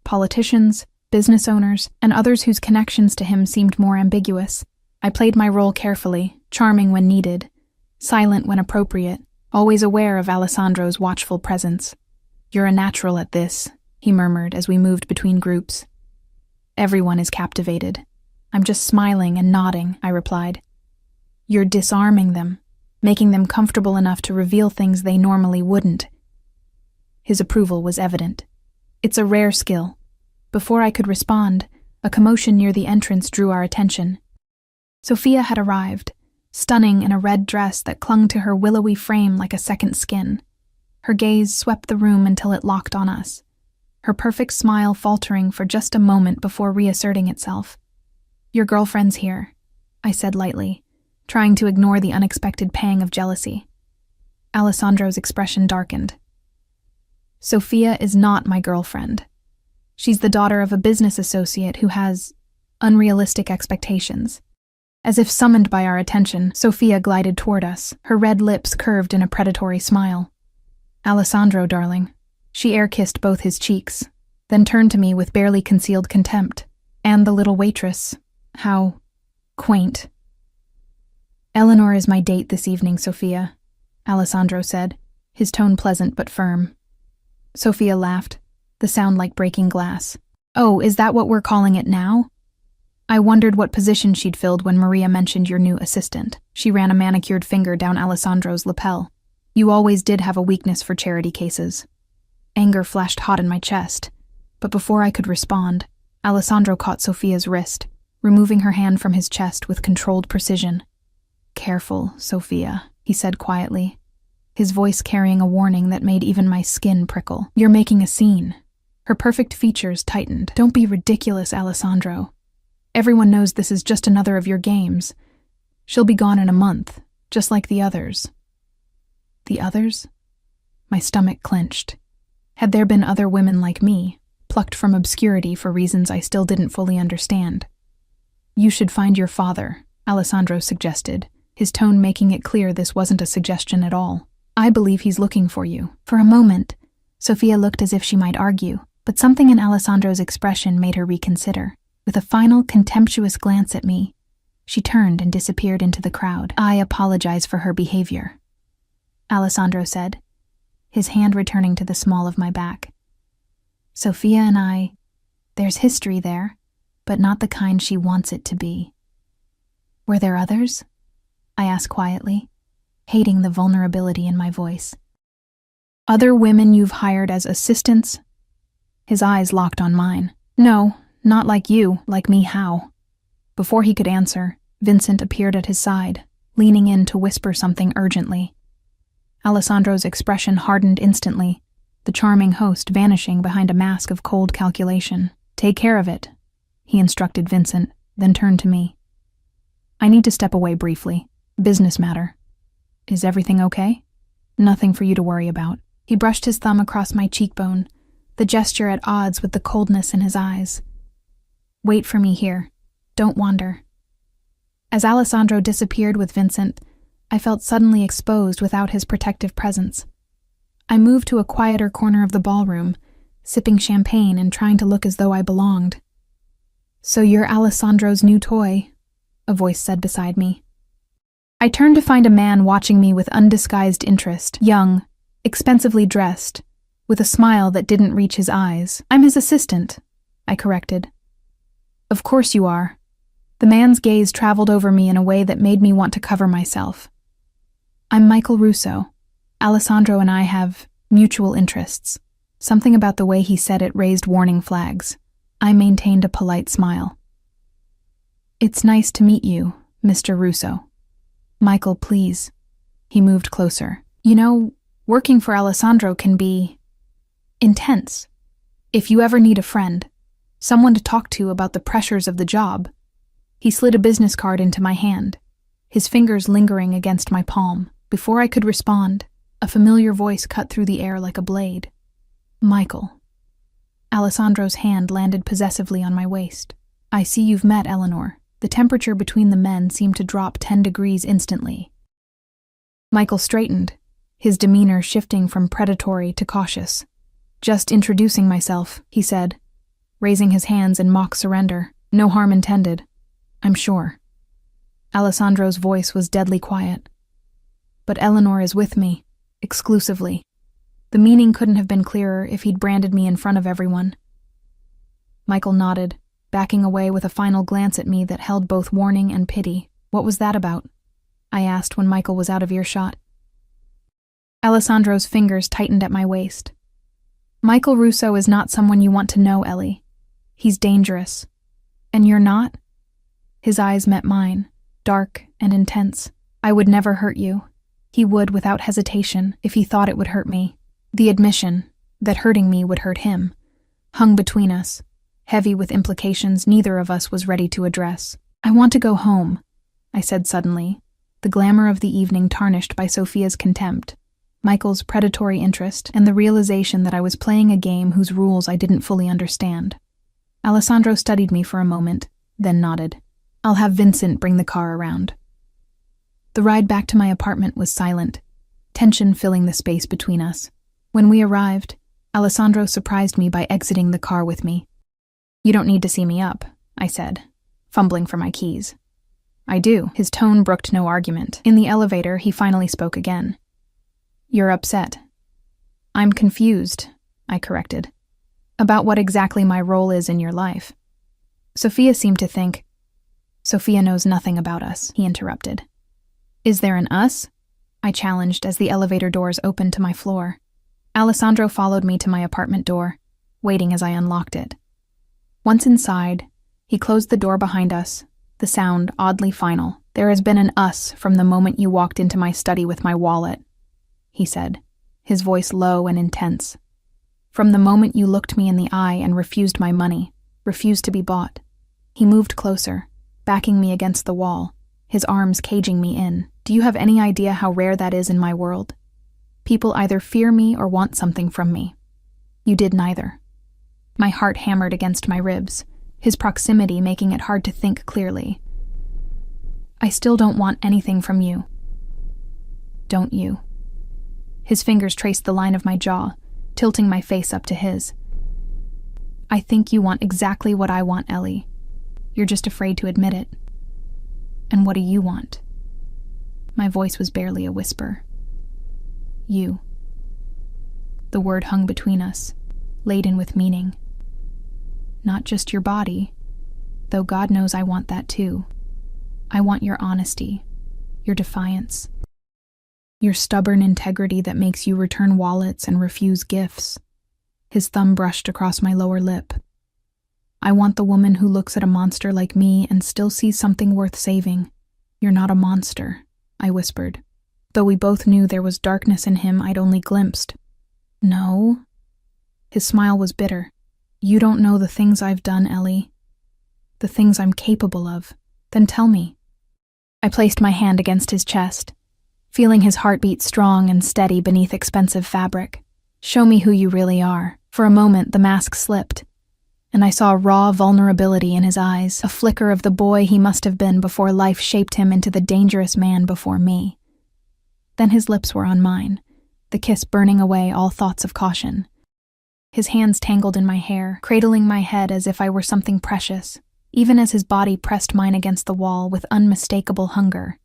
politicians, business owners, and others whose connections to him seemed more ambiguous. I played my role carefully, charming when needed, silent when appropriate, always aware of Alessandro's watchful presence. "You're a natural at this," he murmured as we moved between groups. "Everyone is captivated. I'm just smiling and nodding," I replied. "You're disarming them, making them comfortable enough to reveal things they normally wouldn't." His approval was evident. "It's a rare skill." Before I could respond, a commotion near the entrance drew our attention. Sophia had arrived, stunning in a red dress that clung to her willowy frame like a second skin. Her gaze swept the room until it locked on us, her perfect smile faltering for just a moment before reasserting itself. "Your girlfriend's here," I said lightly, trying to ignore the unexpected pang of jealousy. Alessandro's expression darkened. "Sophia is not my girlfriend. She's the daughter of a business associate who has unrealistic expectations. As if summoned by our attention, Sophia glided toward us, her red lips curved in a predatory smile. "Alessandro, darling." She air-kissed both his cheeks, then turned to me with barely concealed contempt. "And the little waitress. How quaint." "Eleanor is my date this evening, Sophia," Alessandro said, his tone pleasant but firm. Sophia laughed, the sound like breaking glass. "Oh, is that what we're calling it now?" I wondered what position she'd filled when Maria mentioned your new assistant. She ran a manicured finger down Alessandro's lapel. "You always did have a weakness for charity cases." Anger flashed hot in my chest, but before I could respond, Alessandro caught Sophia's wrist, removing her hand from his chest with controlled precision. "Careful, Sophia," he said quietly, his voice carrying a warning that made even my skin prickle. "You're making a scene." Her perfect features tightened. "Don't be ridiculous, Alessandro. Everyone knows this is just another of your games. She'll be gone in a month, just like the others." The others? My stomach clenched. Had there been other women like me, plucked from obscurity for reasons I still didn't fully understand? "You should find your father," Alessandro suggested, his tone making it clear this wasn't a suggestion at all. "I believe he's looking for you." For a moment, Sophia looked as if she might argue, but something in Alessandro's expression made her reconsider. With a final contemptuous glance at me, she turned and disappeared into the crowd. "I apologize for her behavior," Alessandro said, his hand returning to the small of my back. "Sophia and there's history there, but not the kind she wants it to be." "Were there others?" I asked quietly, hating the vulnerability in my voice. "Other women you've hired as assistants?" His eyes locked on mine. "No, not like you. Like me, how?" Before he could answer, Vincent appeared at his side, leaning in to whisper something urgently. Alessandro's expression hardened instantly, the charming host vanishing behind a mask of cold calculation. "Take care of it," he instructed Vincent, then turned to me. "I need to step away briefly. Business matter. Is everything okay?" "Nothing for you to worry about." He brushed his thumb across my cheekbone, the gesture at odds with the coldness in his eyes. "Wait for me here. Don't wander." As Alessandro disappeared with Vincent, I felt suddenly exposed without his protective presence. I moved to a quieter corner of the ballroom, sipping champagne and trying to look as though I belonged. "So you're Alessandro's new toy," a voice said beside me. I turned to find a man watching me with undisguised interest, young, expensively dressed, with a smile that didn't reach his eyes. "I'm his assistant," I corrected. "Of course you are." The man's gaze traveled over me in a way that made me want to cover myself. "I'm Michael Russo. Alessandro and I have mutual interests." Something about the way he said it raised warning flags. I maintained a polite smile. "It's nice to meet you, Mr. Russo." "Michael, please." He moved closer. "You know, working for Alessandro can be intense. If you ever need a friend, someone to talk to about the pressures of the job." He slid a business card into my hand, his fingers lingering against my palm. Before I could respond, a familiar voice cut through the air like a blade. "Michael." Alessandro's hand landed possessively on my waist. "I see you've met Eleanor." The temperature between the men seemed to drop 10 degrees instantly. Michael straightened, his demeanor shifting from predatory to cautious. "Just introducing myself," he said, raising his hands in mock surrender. "No harm intended, I'm sure." Alessandro's voice was deadly quiet. "But Eleanor is with me, exclusively." The meaning couldn't have been clearer if he'd branded me in front of everyone. Michael nodded, backing away with a final glance at me that held both warning and pity. "What was that about?" I asked when Michael was out of earshot. Alessandro's fingers tightened at my waist. "Michael Russo is not someone you want to know, Ellie. He's dangerous. And you're not?" His eyes met mine, dark and intense. "I would never hurt you." He would without hesitation if he thought it would hurt me. The admission that hurting me would hurt him hung between us, heavy with implications neither of us was ready to address. "I want to go home," I said suddenly, the glamour of the evening tarnished by Sophia's contempt. Michael's predatory interest, and the realization that I was playing a game whose rules I didn't fully understand. Alessandro studied me for a moment, then nodded. "I'll have Vincent bring the car around." The ride back to my apartment was silent, tension filling the space between us. When we arrived, Alessandro surprised me by exiting the car with me. "You don't need to see me up," I said, fumbling for my keys. "I do." His tone brooked no argument. In the elevator, he finally spoke again. "You're upset." "I'm confused," I corrected, "about what exactly my role is in your life." Sophia seemed to think. "Sophia knows nothing about us," he interrupted. "Is there an us?" I challenged as the elevator doors opened to my floor. Alessandro followed me to my apartment door, waiting as I unlocked it. Once inside, he closed the door behind us, the sound oddly final. "There has been an us from the moment you walked into my study with my wallet," he said, his voice low and intense. "From the moment you looked me in the eye and refused my money, refused to be bought." He moved closer, backing me against the wall, his arms caging me in. "Do you have any idea how rare that is in my world? People either fear me or want something from me. You did neither." My heart hammered against my ribs, his proximity making it hard to think clearly. "I still don't want anything from you." "Don't you?" His fingers traced the line of my jaw, tilting my face up to his. "I think you want exactly what I want, Ellie. You're just afraid to admit it." "And what do you want?" My voice was barely a whisper. "You." The word hung between us, laden with meaning. "Not just your body, though God knows I want that too. I want your honesty, your defiance, your stubborn integrity that makes you return wallets and refuse gifts." His thumb brushed across my lower lip. "I want the woman who looks at a monster like me and still sees something worth saving." "You're not a monster," I whispered, though we both knew there was darkness in him I'd only glimpsed. "No?" His smile was bitter. "You don't know the things I've done, Ellie. The things I'm capable of. Then tell me." I placed my hand against his chest, feeling his heartbeat strong and steady beneath expensive fabric. "Show me who you really are." For a moment, the mask slipped, and I saw raw vulnerability in his eyes, a flicker of the boy he must have been before life shaped him into the dangerous man before me. Then his lips were on mine, the kiss burning away all thoughts of caution. His hands tangled in my hair, cradling my head as if I were something precious, even as his body pressed mine against the wall with unmistakable hunger.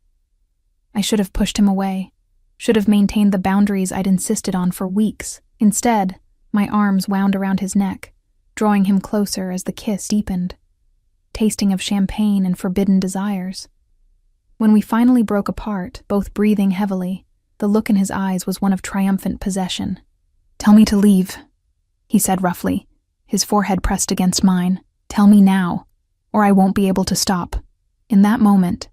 I should have pushed him away, should have maintained the boundaries I'd insisted on for weeks. Instead, my arms wound around his neck, drawing him closer as the kiss deepened, tasting of champagne and forbidden desires. When we finally broke apart, both breathing heavily, the look in his eyes was one of triumphant possession. "Tell me to leave," he said roughly, his forehead pressed against mine. "Tell me now, or I won't be able to stop." In that moment,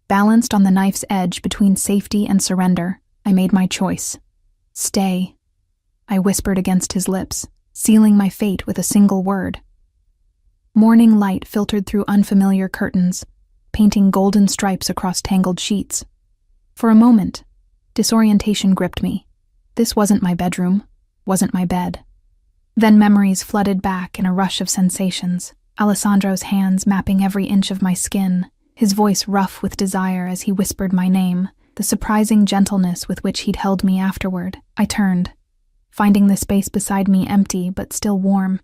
balanced on the knife's edge between safety and surrender, I made my choice. "Stay," I whispered against his lips, sealing my fate with a single word. Morning light filtered through unfamiliar curtains, painting golden stripes across tangled sheets. For a moment, disorientation gripped me. This wasn't my bedroom, wasn't my bed. Then memories flooded back in a rush of sensations. Alessandro's hands mapping every inch of my skin, his voice rough with desire as he whispered my name, the surprising gentleness with which he'd held me afterward. I turned, finding the space beside me empty but still warm.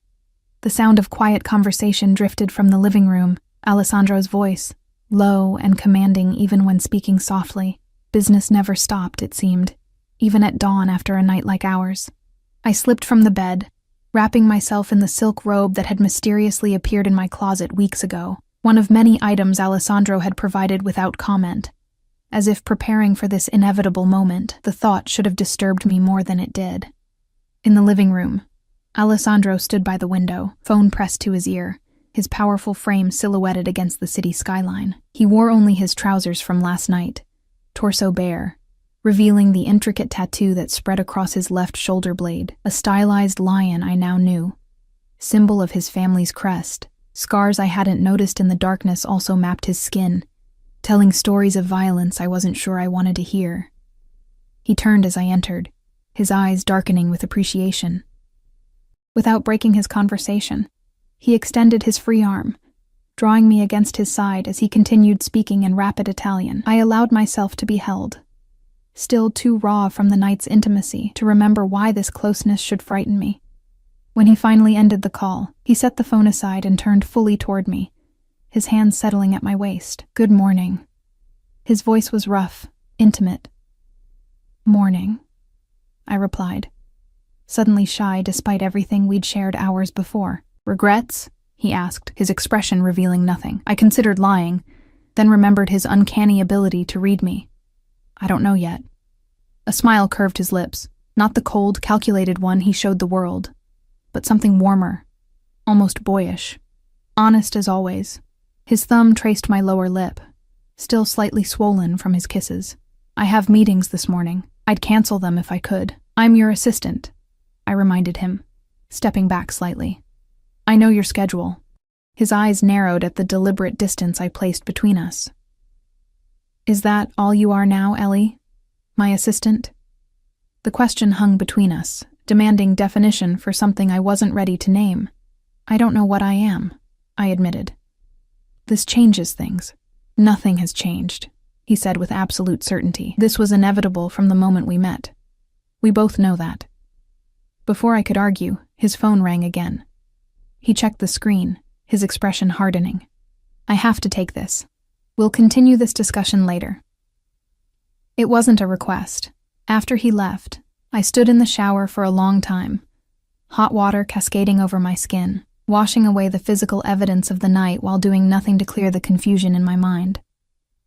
The sound of quiet conversation drifted from the living room, Alessandro's voice, low and commanding even when speaking softly. Business never stopped, it seemed, even at dawn after a night like ours. I slipped from the bed, wrapping myself in the silk robe that had mysteriously appeared in my closet weeks ago, one of many items Alessandro had provided without comment. As if preparing for this inevitable moment, the thought should have disturbed me more than it did. In the living room, Alessandro stood by the window, phone pressed to his ear, his powerful frame silhouetted against the city skyline. He wore only his trousers from last night, torso bare, revealing the intricate tattoo that spread across his left shoulder blade, a stylized lion I now knew, symbol of his family's crest. Scars I hadn't noticed in the darkness also mapped his skin, telling stories of violence I wasn't sure I wanted to hear. He turned as I entered, his eyes darkening with appreciation. Without breaking his conversation, he extended his free arm, drawing me against his side as he continued speaking in rapid Italian. I allowed myself to be held, still too raw from the night's intimacy to remember why this closeness should frighten me. When he finally ended the call, he set the phone aside and turned fully toward me, his hands settling at my waist. "Good morning." His voice was rough, intimate. "Morning," I replied, suddenly shy despite everything we'd shared hours before. "Regrets?" he asked, his expression revealing nothing. I considered lying, then remembered his uncanny ability to read me. "I don't know yet." A smile curved his lips, not the cold, calculated one he showed the world, but something warmer, almost boyish. Honest as always. His thumb traced my lower lip, still slightly swollen from his kisses. "I have meetings this morning. I'd cancel them if I could." "I'm your assistant," I reminded him, stepping back slightly. "I know your schedule." His eyes narrowed at the deliberate distance I placed between us. "Is that all you are now, Ellie? My assistant?" The question hung between us, demanding definition for something I wasn't ready to name. "I don't know what I am," I admitted. "This changes things." "Nothing has changed," he said with absolute certainty. "This was inevitable from the moment we met. We both know that." Before I could argue, his phone rang again. He checked the screen, his expression hardening. "I have to take this. We'll continue this discussion later." It wasn't a request. After he left, I stood in the shower for a long time, hot water cascading over my skin, washing away the physical evidence of the night while doing nothing to clear the confusion in my mind.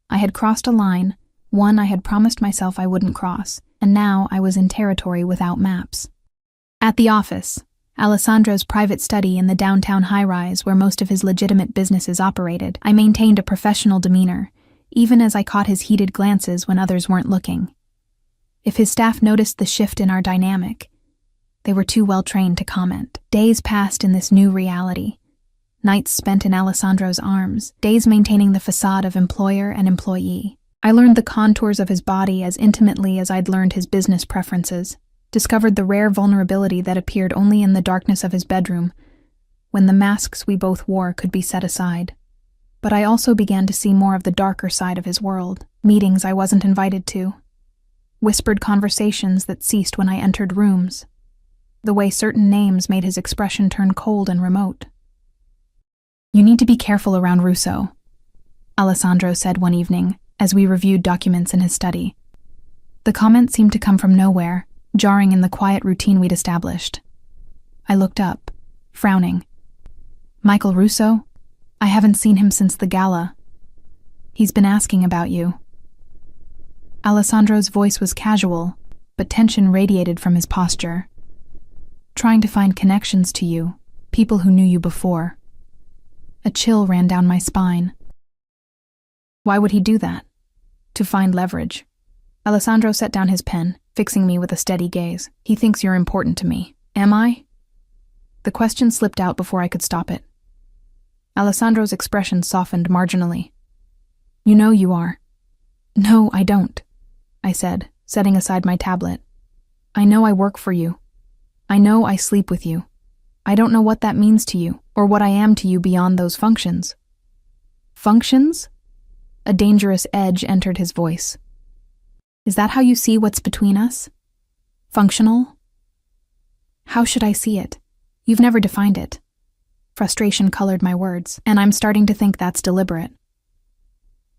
I had crossed a line, one I had promised myself I wouldn't cross, and now I was in territory without maps. At the office, Alessandro's private study in the downtown high-rise where most of his legitimate businesses operated, I maintained a professional demeanor, even as I caught his heated glances when others weren't looking. If his staff noticed the shift in our dynamic, they were too well trained to comment. Days passed in this new reality. Nights spent in Alessandro's arms, days maintaining the facade of employer and employee. I learned the contours of his body as intimately as I'd learned his business preferences, discovered the rare vulnerability that appeared only in the darkness of his bedroom, when the masks we both wore could be set aside. But I also began to see more of the darker side of his world, meetings I wasn't invited to, whispered conversations that ceased when I entered rooms, the way certain names made his expression turn cold and remote. "You need to be careful around Russo," Alessandro said one evening as we reviewed documents in his study. The comment seemed to come from nowhere, jarring in the quiet routine we'd established. I looked up, frowning. "Michael Russo? I haven't seen him since the gala. He's been asking about you." Alessandro's voice was casual, but tension radiated from his posture. "Trying to find connections to you, people who knew you before." A chill ran down my spine. Why would he do that? To find leverage. Alessandro set down his pen, fixing me with a steady gaze. "He thinks you're important to me. Am I?" The question slipped out before I could stop it. Alessandro's expression softened marginally. "You know you are." "No, I don't," I said, setting aside my tablet. "I know I work for you. I know I sleep with you. I don't know what that means to you, or what I am to you beyond those functions." "Functions?" A dangerous edge entered his voice. "Is that how you see what's between us? Functional?" "How should I see it? You've never defined it." Frustration colored my words, and I'm starting to think that's deliberate.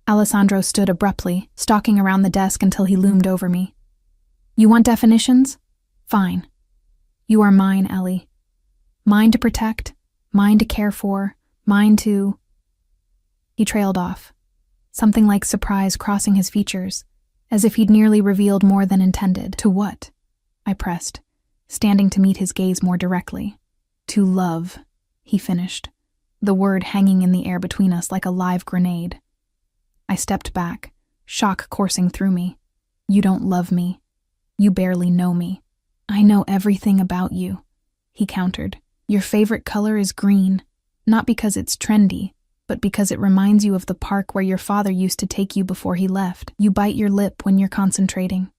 Alessandro stood abruptly, stalking around the desk until he loomed over me. "You want definitions? Fine. You are mine, Ellie. Mine to protect, mine to care for, mine to—" He trailed off, something like surprise crossing his features, as if he'd nearly revealed more than intended. "To what?" I pressed, standing to meet his gaze more directly. "To love," he finished, the word hanging in the air between us like a live grenade. I stepped back, shock coursing through me. "You don't love me. You barely know me." "I know everything about you," he countered. "Your favorite color is green, not because it's trendy, but because it reminds you of the park where your father used to take you before he left. You bite your lip when you're concentrating.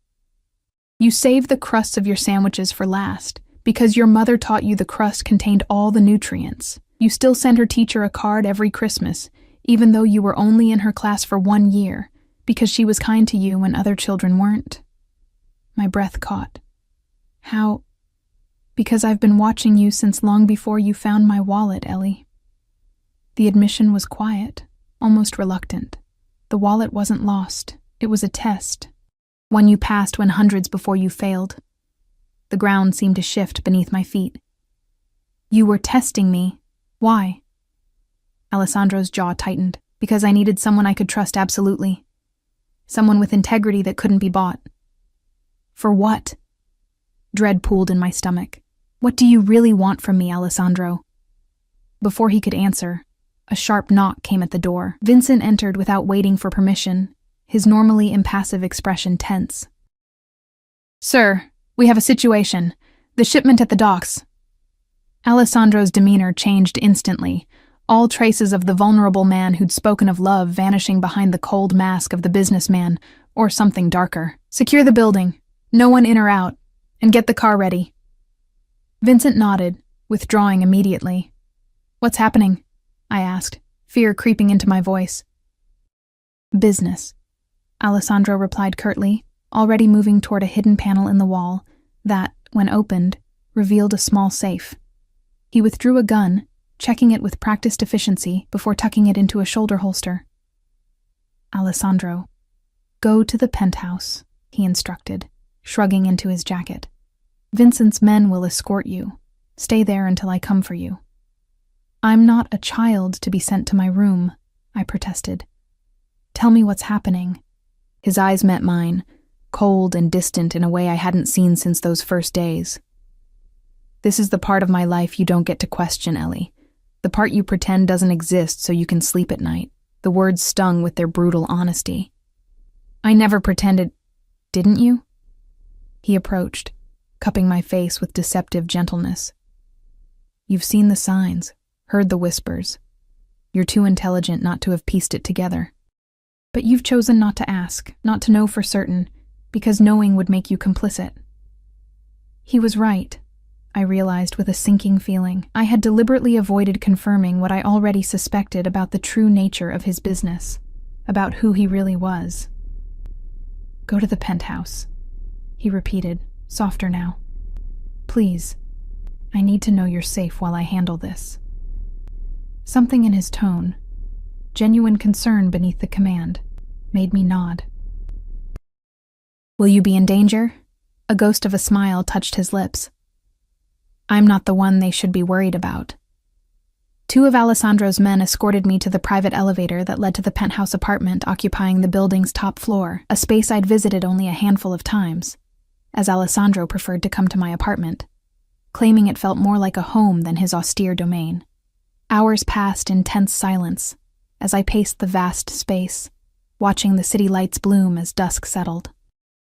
You saved the crusts of your sandwiches for last, because your mother taught you the crust contained all the nutrients. You still sent her teacher a card every Christmas, even though you were only in her class for 1 year, because she was kind to you when other children weren't. My breath caught. How? Because I've been watching you since long before you found my wallet, Ellie. The admission was quiet, almost reluctant. The wallet wasn't lost. It was a test. One you passed when hundreds before you failed. The ground seemed to shift beneath my feet. You were testing me. Why? Alessandro's jaw tightened. Because I needed someone I could trust absolutely. Someone with integrity that couldn't be bought. For what? Dread pooled in my stomach. What do you really want from me, Alessandro? Before he could answer, a sharp knock came at the door. Vincent entered without waiting for permission, his normally impassive expression tense. Sir, we have a situation. The shipment at the docks. Alessandro's demeanor changed instantly, all traces of the vulnerable man who'd spoken of love vanishing behind the cold mask of the businessman, or something darker. Secure the building, no one in or out, and get the car ready. Vincent nodded, withdrawing immediately. What's happening? I asked, fear creeping into my voice. Business, Alessandro replied curtly, already moving toward a hidden panel in the wall that, when opened, revealed a small safe. He withdrew a gun, checking it with practiced efficiency before tucking it into a shoulder holster. Alessandro, go to the penthouse, he instructed, shrugging into his jacket. Vincent's men will escort you. Stay there until I come for you. I'm not a child to be sent to my room, I protested. Tell me what's happening. His eyes met mine, cold and distant in a way I hadn't seen since those first days. This is the part of my life you don't get to question, Ellie. The part you pretend doesn't exist so you can sleep at night. The words stung with their brutal honesty. I never pretended, didn't you? He approached, cupping my face with deceptive gentleness. You've seen the signs, heard the whispers. You're too intelligent not to have pieced it together. But you've chosen not to ask, not to know for certain, because knowing would make you complicit. He was right, I realized with a sinking feeling. I had deliberately avoided confirming what I already suspected about the true nature of his business, about who he really was. Go to the penthouse, he repeated, softer now. Please, I need to know you're safe while I handle this. Something in his tone, genuine concern beneath the command, made me nod. Will you be in danger? A ghost of a smile touched his lips. I'm not the one they should be worried about. 2 of Alessandro's men escorted me to the private elevator that led to the penthouse apartment occupying the building's top floor, a space I'd visited only a handful of times, as Alessandro preferred to come to my apartment, claiming it felt more like a home than his austere domain. Hours passed in tense silence as I paced the vast space, watching the city lights bloom as dusk settled.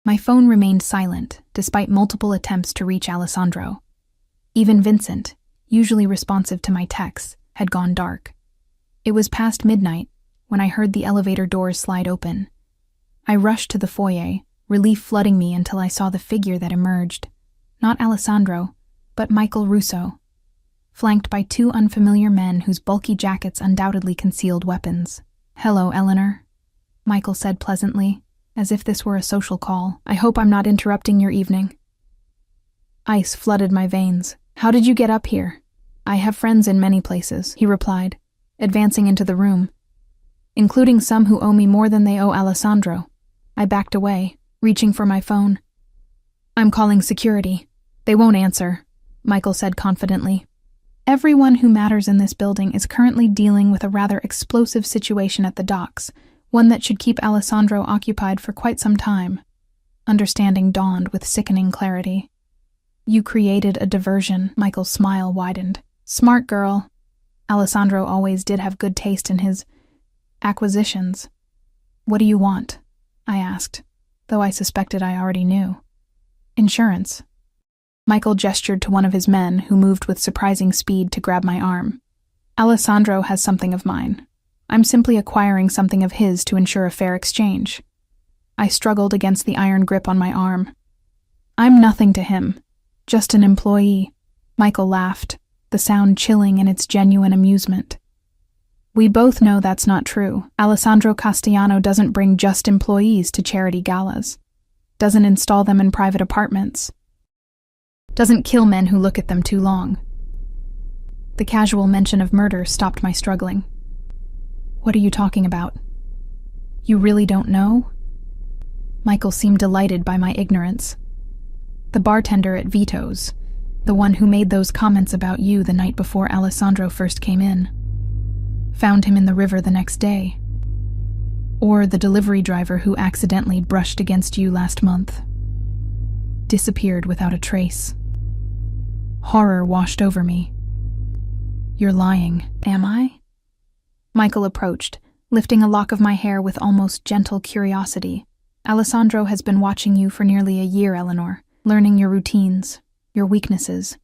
My phone remained silent, despite multiple attempts to reach Alessandro. Even Vincent, usually responsive to my texts, had gone dark. It was past midnight when I heard the elevator doors slide open. I rushed to the foyer, relief flooding me until I saw the figure that emerged. Not Alessandro, but Michael Russo, flanked by 2 unfamiliar men whose bulky jackets undoubtedly concealed weapons. Hello, Eleanor, Michael said pleasantly, as if this were a social call. I hope I'm not interrupting your evening. Ice flooded my veins. How did you get up here? I have friends in many places, he replied, advancing into the room, including some who owe me more than they owe Alessandro. I backed away, reaching for my phone. I'm calling security. They won't answer, Michael said confidently. Everyone who matters in this building is currently dealing with a rather explosive situation at the docks, one that should keep Alessandro occupied for quite some time. Understanding dawned with sickening clarity. You created a diversion, Michael's smile widened. Smart girl. Alessandro always did have good taste in his acquisitions. What do you want? I asked, though I suspected I already knew. Insurance. Michael gestured to one of his men, who moved with surprising speed to grab my arm. Alessandro has something of mine. I'm simply acquiring something of his to ensure a fair exchange. I struggled against the iron grip on my arm. I'm nothing to him. Just an employee. Michael laughed, the sound chilling in its genuine amusement. We both know that's not true. Alessandro Castellano doesn't bring just employees to charity galas. Doesn't install them in private apartments. Doesn't kill men who look at them too long. The casual mention of murder stopped my struggling. What are you talking about? You really don't know? Michael seemed delighted by my ignorance. The bartender at Vito's, the one who made those comments about you the night before Alessandro first came in, found him in the river the next day. Or the delivery driver who accidentally brushed against you last month. Disappeared without a trace. Horror washed over me. You're lying, am I? Michael approached, lifting a lock of my hair with almost gentle curiosity. Alessandro has been watching you for nearly a year, Eleanor, learning your routines, your weaknesses,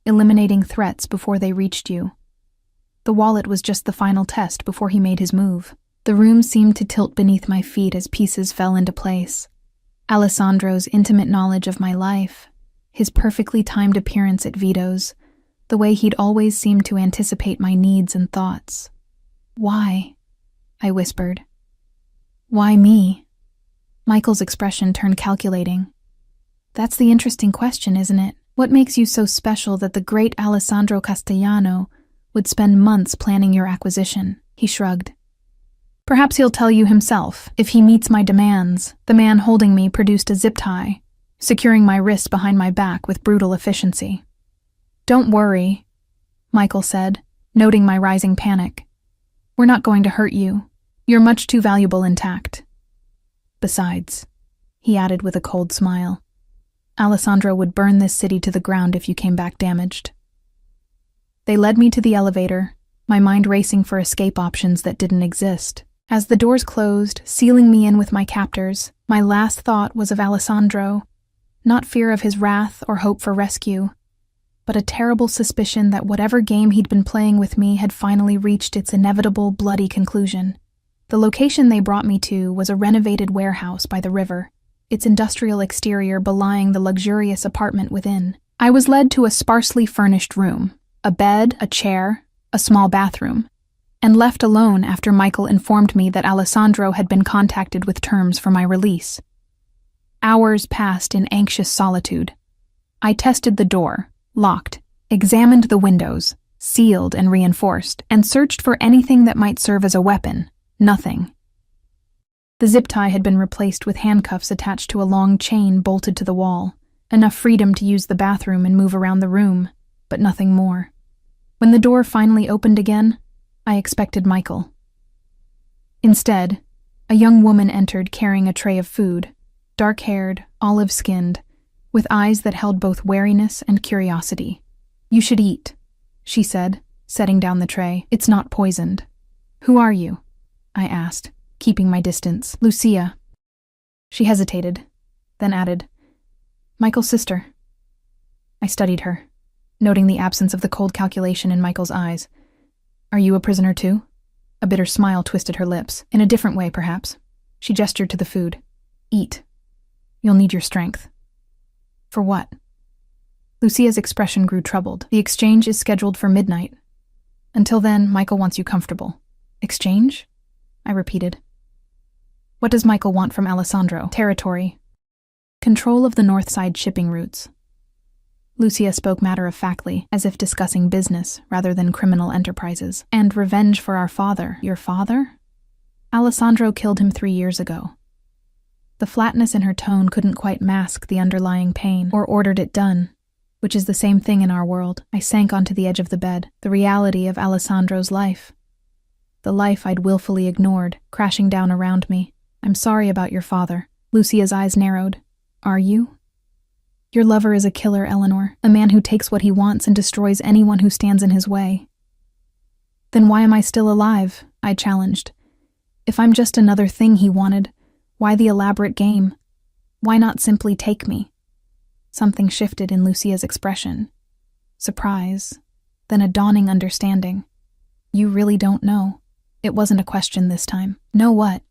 eliminating threats before they reached you. The wallet was just the final test before he made his move. The room seemed to tilt beneath my feet as pieces fell into place. Alessandro's intimate knowledge of my life, his perfectly timed appearance at Vito's, the way he'd always seemed to anticipate my needs and thoughts. Why? I whispered. Why me? Michael's expression turned calculating. That's the interesting question, isn't it? What makes you so special that the great Alessandro Castellano would spend months planning your acquisition? He shrugged. Perhaps he'll tell you himself, if he meets my demands. The man holding me produced a zip tie, securing my wrist behind my back with brutal efficiency. Don't worry, Michael said, noting my rising panic. We're not going to hurt you. You're much too valuable intact. Besides, he added with a cold smile, Alessandro would burn this city to the ground if you came back damaged. They led me to the elevator, my mind racing for escape options that didn't exist. As the doors closed, sealing me in with my captors, my last thought was of Alessandro, not fear of his wrath or hope for rescue, but a terrible suspicion that whatever game he'd been playing with me had finally reached its inevitable, bloody conclusion. The location they brought me to was a renovated warehouse by the river, its industrial exterior belying the luxurious apartment within. I was led to a sparsely furnished room, a bed, a chair, a small bathroom, and left alone after Michael informed me that Alessandro had been contacted with terms for my release. Hours passed in anxious solitude. I tested the door, locked, examined the windows, sealed and reinforced, and searched for anything that might serve as a weapon. Nothing. The zip tie had been replaced with handcuffs attached to a long chain bolted to the wall, enough freedom to use the bathroom and move around the room, but nothing more. When the door finally opened again, I expected Michael. Instead, a young woman entered carrying a tray of food, dark-haired, olive-skinned, with eyes that held both wariness and curiosity. You should eat, she said, setting down the tray. It's not poisoned. Who are you? I asked, keeping my distance. Lucia. She hesitated, then added, Michael's sister. I studied her, noting the absence of the cold calculation in Michael's eyes. Are you a prisoner too? A bitter smile twisted her lips. In a different way, perhaps. She gestured to the food. Eat. You'll need your strength. For what? Lucia's expression grew troubled. The exchange is scheduled for midnight. Until then, Michael wants you comfortable. Exchange? I repeated. What does Michael want from Alessandro? Territory. Control of the north side shipping routes. Lucia spoke matter-of-factly, as if discussing business rather than criminal enterprises. And revenge for our father. Your father? Alessandro killed him 3 years ago. The flatness in her tone couldn't quite mask the underlying pain, or ordered it done, which is the same thing in our world. I sank onto the edge of the bed, the reality of Alessandro's life. The life I'd willfully ignored, crashing down around me. I'm sorry about your father. Lucia's eyes narrowed. Are you? Your lover is a killer, Eleanor, a man who takes what he wants and destroys anyone who stands in his way. Then why am I still alive? I challenged. If I'm just another thing he wanted, why the elaborate game? Why not simply take me? Something shifted in Lucia's expression. Surprise, then a dawning understanding. You really don't know. It wasn't a question this time. Know what?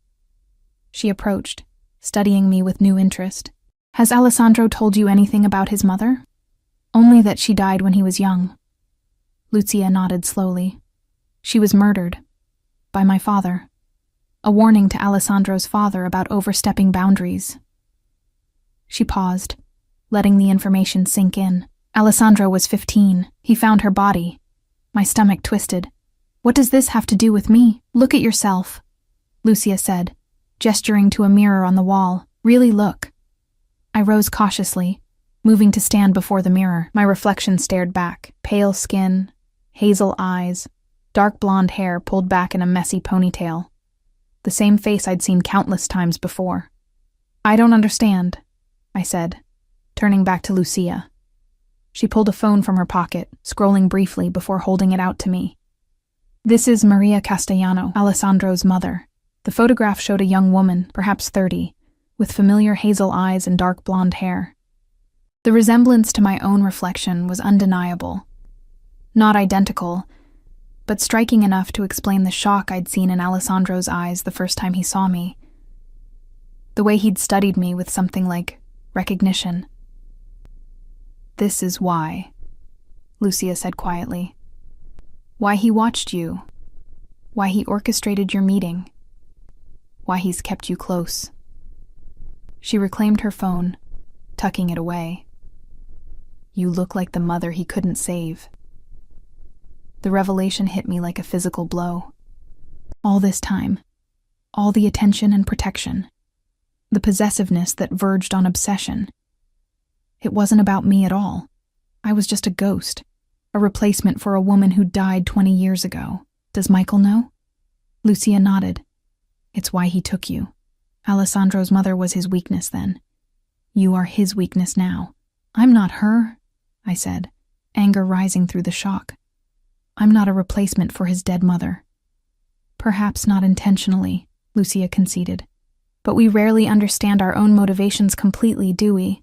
She approached, studying me with new interest. Has Alessandro told you anything about his mother? Only that she died when he was young. Lucia nodded slowly. She was murdered. By my father. A warning to Alessandro's father about overstepping boundaries. She paused, letting the information sink in. Alessandro was 15. He found her body. My stomach twisted. What does this have to do with me? Look at yourself, Lucia said, gesturing to a mirror on the wall. Really look. I rose cautiously, moving to stand before the mirror. My reflection stared back. Pale skin, hazel eyes, dark blonde hair pulled back in a messy ponytail. The same face I'd seen countless times before. I don't understand, I said, turning back to Lucia. She pulled a phone from her pocket, scrolling briefly before holding it out to me. This is Maria Castellano, Alessandro's mother. The photograph showed a young woman, perhaps 30, with familiar hazel eyes and dark blonde hair. The resemblance to my own reflection was undeniable. Not identical, but striking enough to explain the shock I'd seen in Alessandro's eyes the first time he saw me. The way he'd studied me with something like recognition. This is why, Lucia said quietly. Why he watched you. Why he orchestrated your meeting. Why he's kept you close. She reclaimed her phone, tucking it away. You look like the mother he couldn't save. The revelation hit me like a physical blow. All this time, all the attention and protection, the possessiveness that verged on obsession. It wasn't about me at all. I was just a ghost, a replacement for a woman who died 20 years ago. Does Michael know? Lucia nodded. It's why he took you. Alessandro's mother was his weakness then. You are his weakness now. I'm not her, I said, anger rising through the shock. I'm not a replacement for his dead mother. Perhaps not intentionally, Lucia conceded. But we rarely understand our own motivations completely, do we?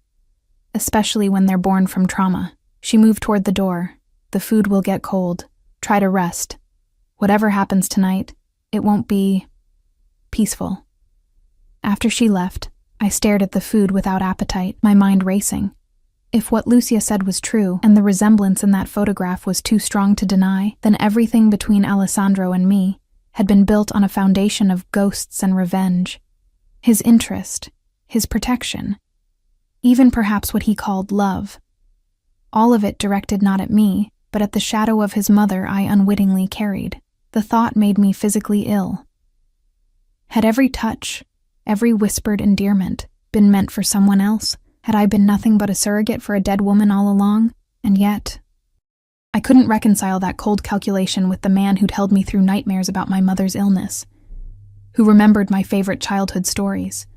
Especially when they're born from trauma. She moved toward the door. The food will get cold. Try to rest. Whatever happens tonight, it won't be peaceful. After she left, I stared at the food without appetite, my mind racing. If what Lucia said was true, and the resemblance in that photograph was too strong to deny, then everything between Alessandro and me had been built on a foundation of ghosts and revenge. His interest, his protection, even perhaps what he called love. All of it directed not at me, but at the shadow of his mother I unwittingly carried. The thought made me physically ill. Had every touch, every whispered endearment, been meant for someone else? Had I been nothing but a surrogate for a dead woman all along? And yet, I couldn't reconcile that cold calculation with the man who'd held me through nightmares about my mother's illness, who remembered my favorite childhood stories,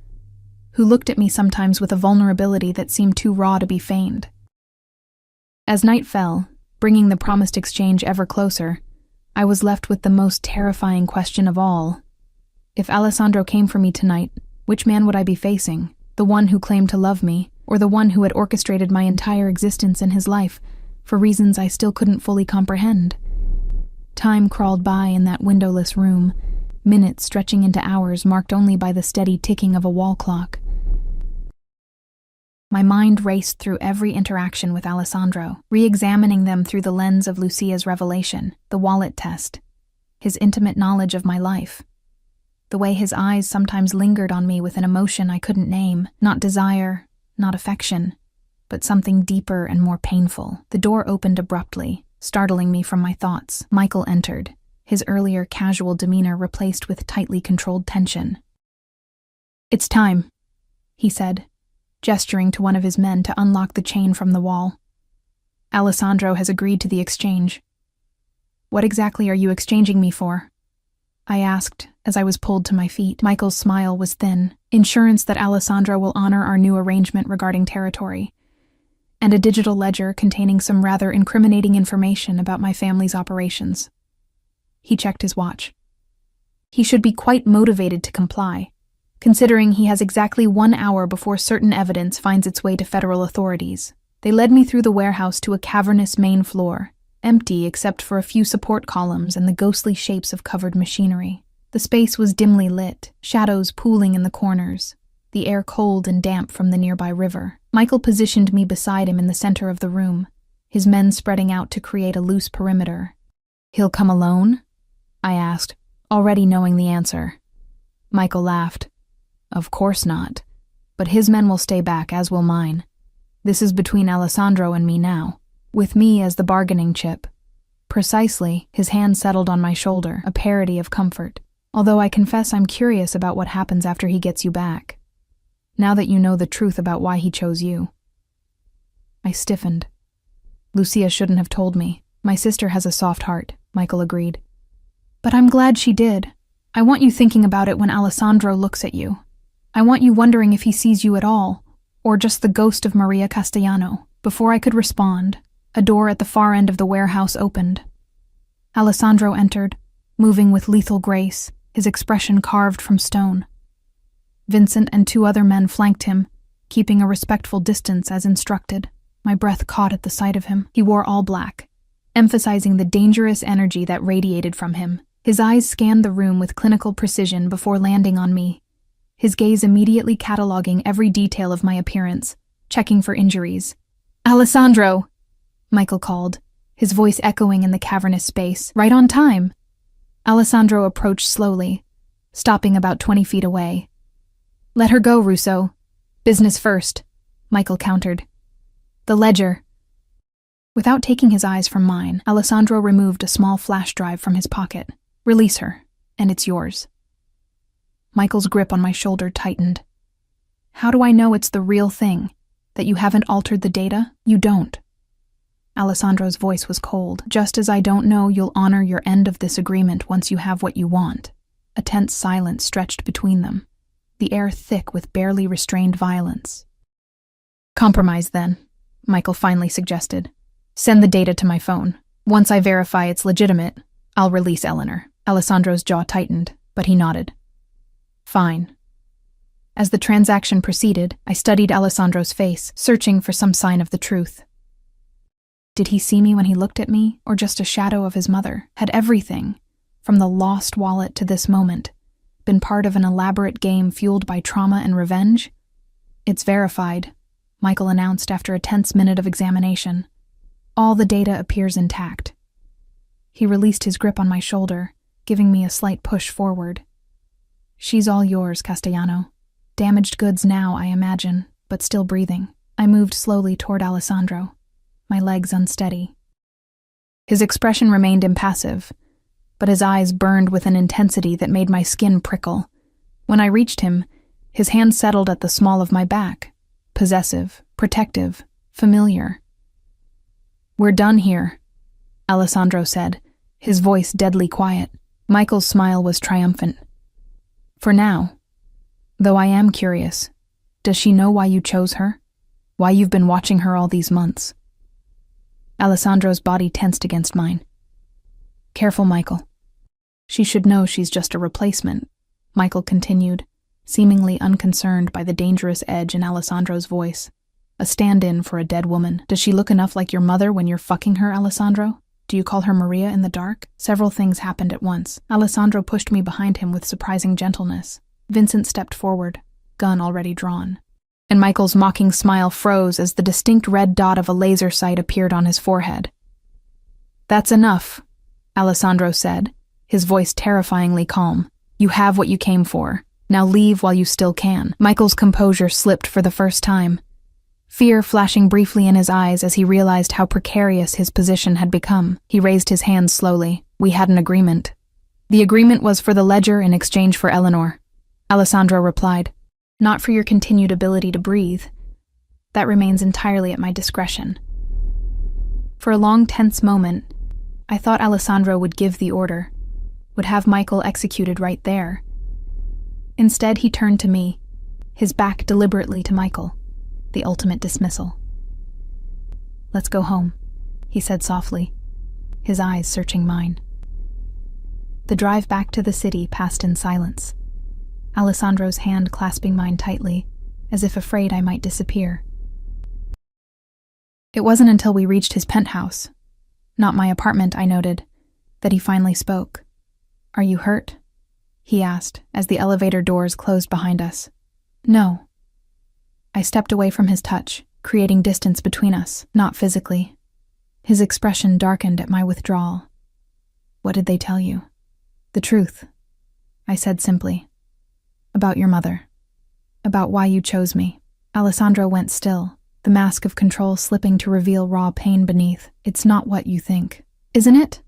who looked at me sometimes with a vulnerability that seemed too raw to be feigned. As night fell, bringing the promised exchange ever closer, I was left with the most terrifying question of all. If Alessandro came for me tonight, which man would I be facing? The one who claimed to love me, or the one who had orchestrated my entire existence in his life, for reasons I still couldn't fully comprehend? Time crawled by in that windowless room, minutes stretching into hours marked only by the steady ticking of a wall clock. My mind raced through every interaction with Alessandro, re-examining them through the lens of Lucia's revelation, the wallet test, his intimate knowledge of my life. The way his eyes sometimes lingered on me with an emotion I couldn't name, not desire, not affection, but something deeper and more painful. The door opened abruptly, startling me from my thoughts. Michael entered, his earlier casual demeanor replaced with tightly controlled tension. It's time, he said, gesturing to one of his men to unlock the chain from the wall. Alessandro has agreed to the exchange. What exactly are you exchanging me for? I asked as I was pulled to my feet. Michael's smile was thin, insurance that Alessandro will honor our new arrangement regarding territory, and a digital ledger containing some rather incriminating information about my family's operations. He checked his watch. He should be quite motivated to comply, considering he has exactly 1 hour before certain evidence finds its way to federal authorities. They led me through the warehouse to a cavernous main floor, empty except for a few support columns and the ghostly shapes of covered machinery. The space was dimly lit, shadows pooling in the corners, the air cold and damp from the nearby river. Michael positioned me beside him in the center of the room, his men spreading out to create a loose perimeter. "He'll come alone?" I asked, already knowing the answer. Michael laughed. "Of course not. But his men will stay back, as will mine. This is between Alessandro and me now, with me as the bargaining chip." Precisely, his hand settled on my shoulder, a parody of comfort. "Although I confess I'm curious about what happens after he gets you back. Now that you know the truth about why he chose you." I stiffened. "Lucia shouldn't have told me. My sister has a soft heart," Michael agreed. "But I'm glad she did. I want you thinking about it when Alessandro looks at you. I want you wondering if he sees you at all, or just the ghost of Maria Castellano." Before I could respond, a door at the far end of the warehouse opened. Alessandro entered, moving with lethal grace, his expression carved from stone. Vincent and 2 other men flanked him, keeping a respectful distance as instructed. My breath caught at the sight of him. He wore all black, emphasizing the dangerous energy that radiated from him. His eyes scanned the room with clinical precision before landing on me, his gaze immediately cataloging every detail of my appearance, checking for injuries. "Alessandro!" Michael called, his voice echoing in the cavernous space. "Right on time." Alessandro approached slowly, stopping about 20 feet away. "Let her go, Russo. Business first," Michael countered. "The ledger." Without taking his eyes from mine, Alessandro removed a small flash drive from his pocket. "Release her, and it's yours." Michael's grip on my shoulder tightened. "How do I know it's the real thing? That you haven't altered the data? You don't." Alessandro's voice was cold. "Just as I don't know you'll honor your end of this agreement once you have what you want." A tense silence stretched between them, the air thick with barely restrained violence. "Compromise, then," Michael finally suggested. "Send the data to my phone. Once I verify it's legitimate, I'll release Eleanor." Alessandro's jaw tightened, but he nodded. "Fine." As the transaction proceeded, I studied Alessandro's face, searching for some sign of the truth. Did he see me when he looked at me, or just a shadow of his mother? Had everything, from the lost wallet to this moment, been part of an elaborate game fueled by trauma and revenge? "It's verified," Michael announced after a tense minute of examination. "All the data appears intact." He released his grip on my shoulder, giving me a slight push forward. "She's all yours, Castellano. Damaged goods now, I imagine, but still breathing." I moved slowly toward Alessandro, my legs unsteady. His expression remained impassive, but his eyes burned with an intensity that made my skin prickle. When I reached him, his hand settled at the small of my back, possessive, protective, familiar. "We're done here," Alessandro said, his voice deadly quiet. Michael's smile was triumphant. "For now. Though I am curious, does she know why you chose her? Why you've been watching her all these months?" Alessandro's body tensed against mine. "Careful, Michael. She should know she's just a replacement," Michael continued, seemingly unconcerned by the dangerous edge in Alessandro's voice. "A stand-in for a dead woman. Does she look enough like your mother when you're fucking her, Alessandro? Do you call her Maria in the dark?" Several things happened at once. Alessandro pushed me behind him with surprising gentleness. Vincent stepped forward, gun already drawn. And Michael's mocking smile froze as the distinct red dot of a laser sight appeared on his forehead. "That's enough," Alessandro said, his voice terrifyingly calm. "You have what you came for. Now leave while you still can." Michael's composure slipped for the first time, fear flashing briefly in his eyes as he realized how precarious his position had become. He raised his hands slowly. "We had an agreement." "The agreement was for the ledger in exchange for Eleanor," Alessandro replied. "Not for your continued ability to breathe. That remains entirely at my discretion." For a long, tense moment, I thought Alessandro would give the order, would have Michael executed right there. Instead, he turned to me, his back deliberately to Michael, the ultimate dismissal. "Let's go home," he said softly, his eyes searching mine. The drive back to the city passed in silence, Alessandro's hand clasping mine tightly, as if afraid I might disappear. It wasn't until we reached his penthouse, not my apartment, I noted, that he finally spoke. "Are you hurt?" he asked as the elevator doors closed behind us. No. I stepped away from his touch, creating distance between us, not physically. His expression darkened at my withdrawal. What did they tell you? The truth, I said simply. About your mother. About why you chose me. Alessandro went still, the mask of control slipping to reveal raw pain beneath. It's not what you think. Isn't it?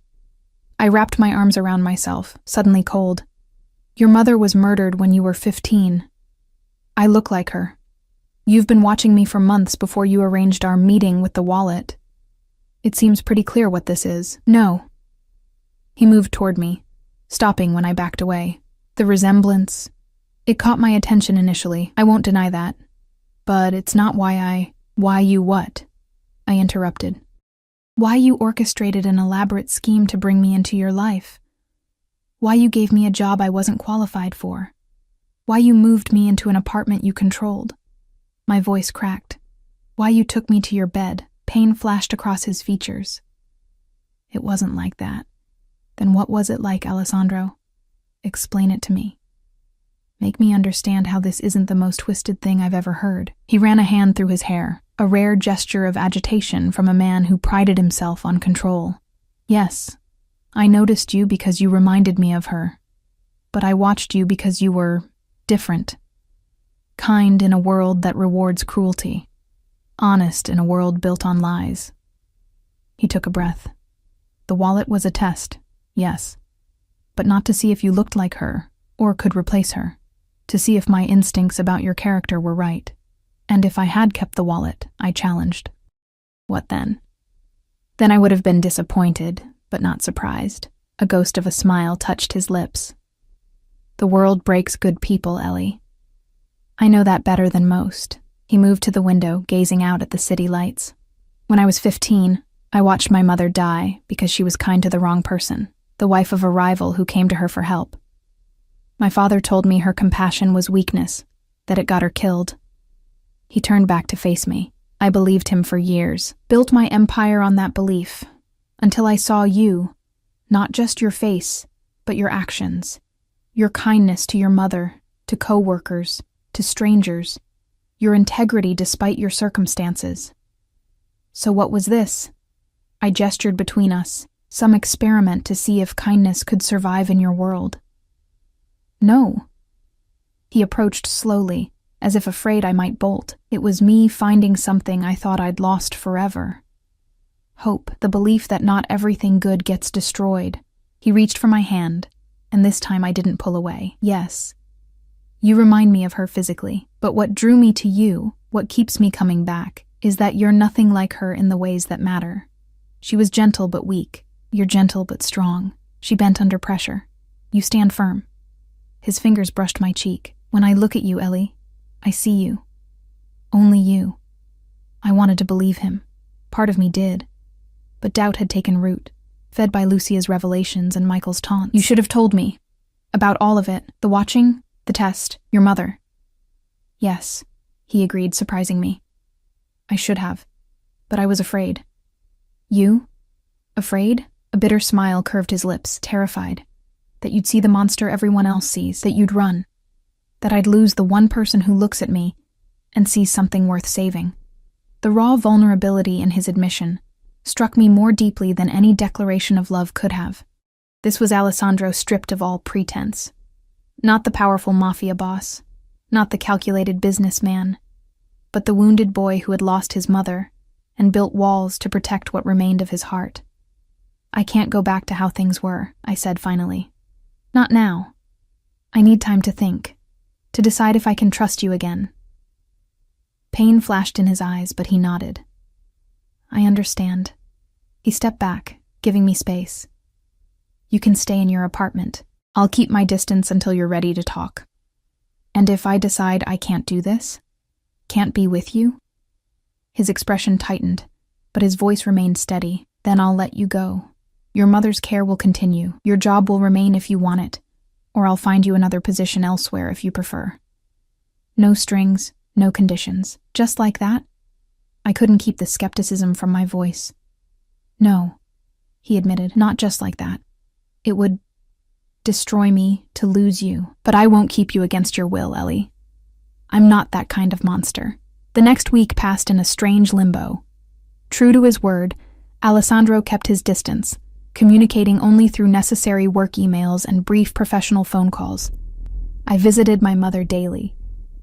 I wrapped my arms around myself, suddenly cold. Your mother was murdered when you were 15. I look like her. You've been watching me for months before you arranged our meeting with the wallet. It seems pretty clear what this is. No. He moved toward me, stopping when I backed away. The resemblance. It caught my attention initially, I won't deny that. But it's not why you what? I interrupted. Why you orchestrated an elaborate scheme to bring me into your life. Why you gave me a job I wasn't qualified for. Why you moved me into an apartment you controlled. My voice cracked. Why you took me to your bed. Pain flashed across his features. It wasn't like that. Then what was it like, Alessandro? Explain it to me. Make me understand how this isn't the most twisted thing I've ever heard. He ran a hand through his hair, a rare gesture of agitation from a man who prided himself on control. Yes, I noticed you because you reminded me of her. But I watched you because you were different. Kind in a world that rewards cruelty. Honest in a world built on lies. He took a breath. The wallet was a test, yes. But not to see if you looked like her, or could replace her. To see if my instincts about your character were right. And if I had kept the wallet, I challenged. What then? Then I would have been disappointed, but not surprised. A ghost of a smile touched his lips. The world breaks good people, Ellie. I know that better than most. He moved to the window, gazing out at the city lights. When I was 15, I watched my mother die because she was kind to the wrong person, the wife of a rival who came to her for help. My father told me her compassion was weakness, that it got her killed. He turned back to face me. I believed him for years, built my empire on that belief, until I saw you, not just your face, but your actions, your kindness to your mother, to co-workers, to strangers, your integrity despite your circumstances. So what was this? I gestured between us, some experiment to see if kindness could survive in your world. No. He approached slowly, as if afraid I might bolt. It was me finding something I thought I'd lost forever. Hope, the belief that not everything good gets destroyed. He reached for my hand, and this time I didn't pull away. Yes. You remind me of her physically, but what drew me to you, what keeps me coming back, is that you're nothing like her in the ways that matter. She was gentle but weak. You're gentle but strong. She bent under pressure. You stand firm. His fingers brushed my cheek. When I look at you, Ellie, I see you. Only you. I wanted to believe him. Part of me did. But doubt had taken root, fed by Lucia's revelations and Michael's taunts. You should have told me. About all of it. The watching, the test, your mother. Yes, he agreed, surprising me. I should have. But I was afraid. You? Afraid? A bitter smile curved his lips, terrified. That you'd see the monster everyone else sees, that you'd run. That I'd lose the one person who looks at me and sees something worth saving. The raw vulnerability in his admission struck me more deeply than any declaration of love could have. This was Alessandro stripped of all pretense. Not the powerful Mafia boss, not the calculated businessman, but the wounded boy who had lost his mother and built walls to protect what remained of his heart. I can't go back to how things were, I said finally. Not now. I need time to think, to decide if I can trust you again. Pain flashed in his eyes, but he nodded. I understand. He stepped back, giving me space. You can stay in your apartment. I'll keep my distance until you're ready to talk. And if I decide I can't do this, can't be with you? His expression tightened, but his voice remained steady. Then I'll let you go. Your mother's care will continue. Your job will remain if you want it, or I'll find you another position elsewhere if you prefer. No strings, no conditions. Just like that? I couldn't keep the skepticism from my voice. No, he admitted, not just like that. It would destroy me to lose you, but I won't keep you against your will, Ellie. I'm not that kind of monster. The next week passed in a strange limbo. True to his word, Alessandro kept his distance, communicating only through necessary work emails and brief professional phone calls. I visited my mother daily,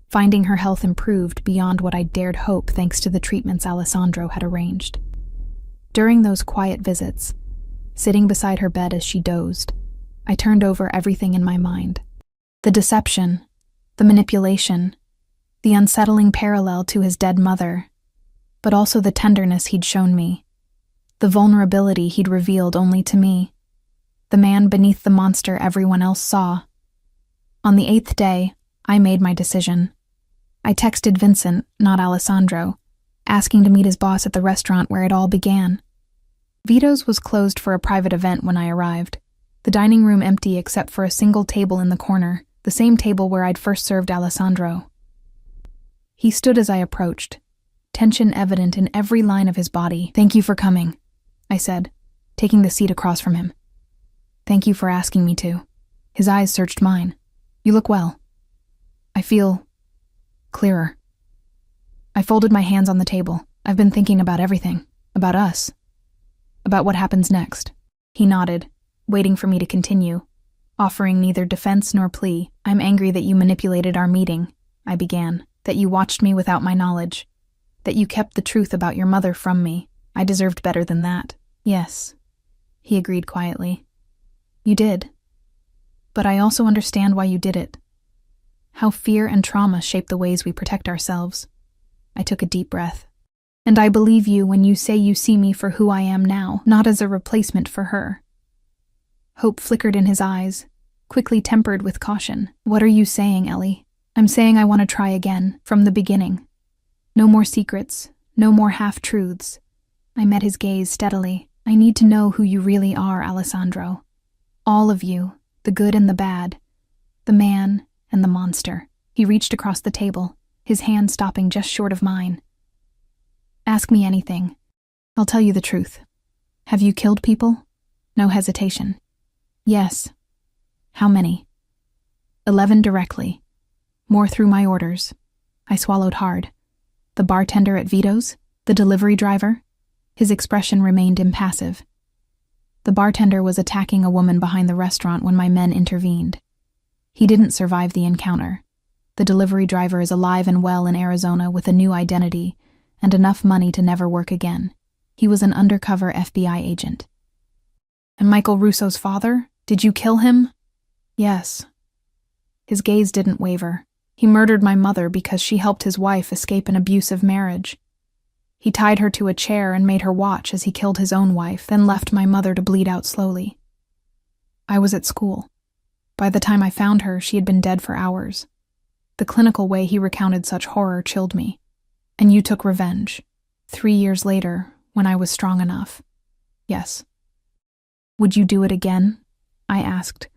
finding her health improved beyond what I dared hope thanks to the treatments Alessandro had arranged. During those quiet visits, sitting beside her bed as she dozed, I turned over everything in my mind. The deception, the manipulation, the unsettling parallel to his dead mother, but also the tenderness he'd shown me, the vulnerability he'd revealed only to me, the man beneath the monster everyone else saw. On the 8th day, I made my decision. I texted Vincent, not Alessandro, asking to meet his boss at the restaurant where it all began. Vito's was closed for a private event when I arrived, the dining room empty except for a single table in the corner, the same table where I'd first served Alessandro. He stood as I approached, tension evident in every line of his body. "Thank you for coming," I said, taking the seat across from him. "Thank you for asking me to." His eyes searched mine. "You look well." "I feel clearer." I folded my hands on the table. "I've been thinking about everything. About us. About what happens next." He nodded, waiting for me to continue, offering neither defense nor plea. "I'm angry that you manipulated our meeting," I began, "that you watched me without my knowledge, that you kept the truth about your mother from me. I deserved better than that." "Yes," he agreed quietly. "You did. But I also understand why you did it. How fear and trauma shape the ways we protect ourselves." I took a deep breath. "And I believe you when you say you see me for who I am now, not as a replacement for her." Hope flickered in his eyes, quickly tempered with caution. "What are you saying, Ellie?" "I'm saying I want to try again, from the beginning. No more secrets, no more half-truths." I met his gaze steadily. "I need to know who you really are, Alessandro. All of you, the good and the bad, the man and the monster." He reached across the table, his hand stopping just short of mine. "Ask me anything. I'll tell you the truth. Have you killed people?" No hesitation. "Yes." "How many?" 11 directly. More through my orders." I swallowed hard. "The bartender at Vito's? The delivery driver?" His expression remained impassive. "The bartender was attacking a woman behind the restaurant when my men intervened. He didn't survive the encounter. The delivery driver is alive and well in Arizona with a new identity and enough money to never work again. He was an undercover FBI agent." "And Michael Russo's father? Did you kill him?" "Yes." His gaze didn't waver. "He murdered my mother because she helped his wife escape an abusive marriage. He tied her to a chair and made her watch as he killed his own wife, then left my mother to bleed out slowly. I was at school. By the time I found her, she had been dead for hours. The clinical way he recounted such horror chilled me. And you took revenge. 3 years later, when I was strong enough." "Yes." "Would you do it again?" I asked.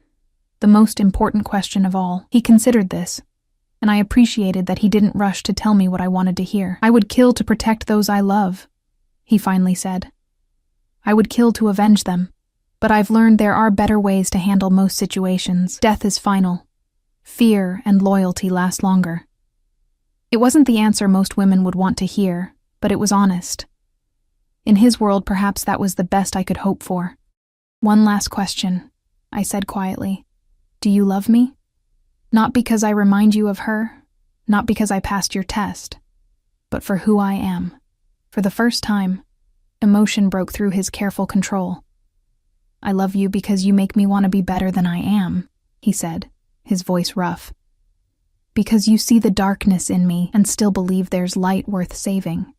The most important question of all. He considered this, and I appreciated that he didn't rush to tell me what I wanted to hear. "I would kill to protect those I love," he finally said. "I would kill to avenge them, but I've learned there are better ways to handle most situations. Death is final. Fear and loyalty last longer." It wasn't the answer most women would want to hear, but it was honest. In his world, perhaps that was the best I could hope for. "One last question," I said quietly. "Do you love me? Not because I remind you of her, not because I passed your test, but for who I am." For the first time, emotion broke through his careful control. "I love you because you make me want to be better than I am," he said, his voice rough. "Because you see the darkness in me and still believe there's light worth saving.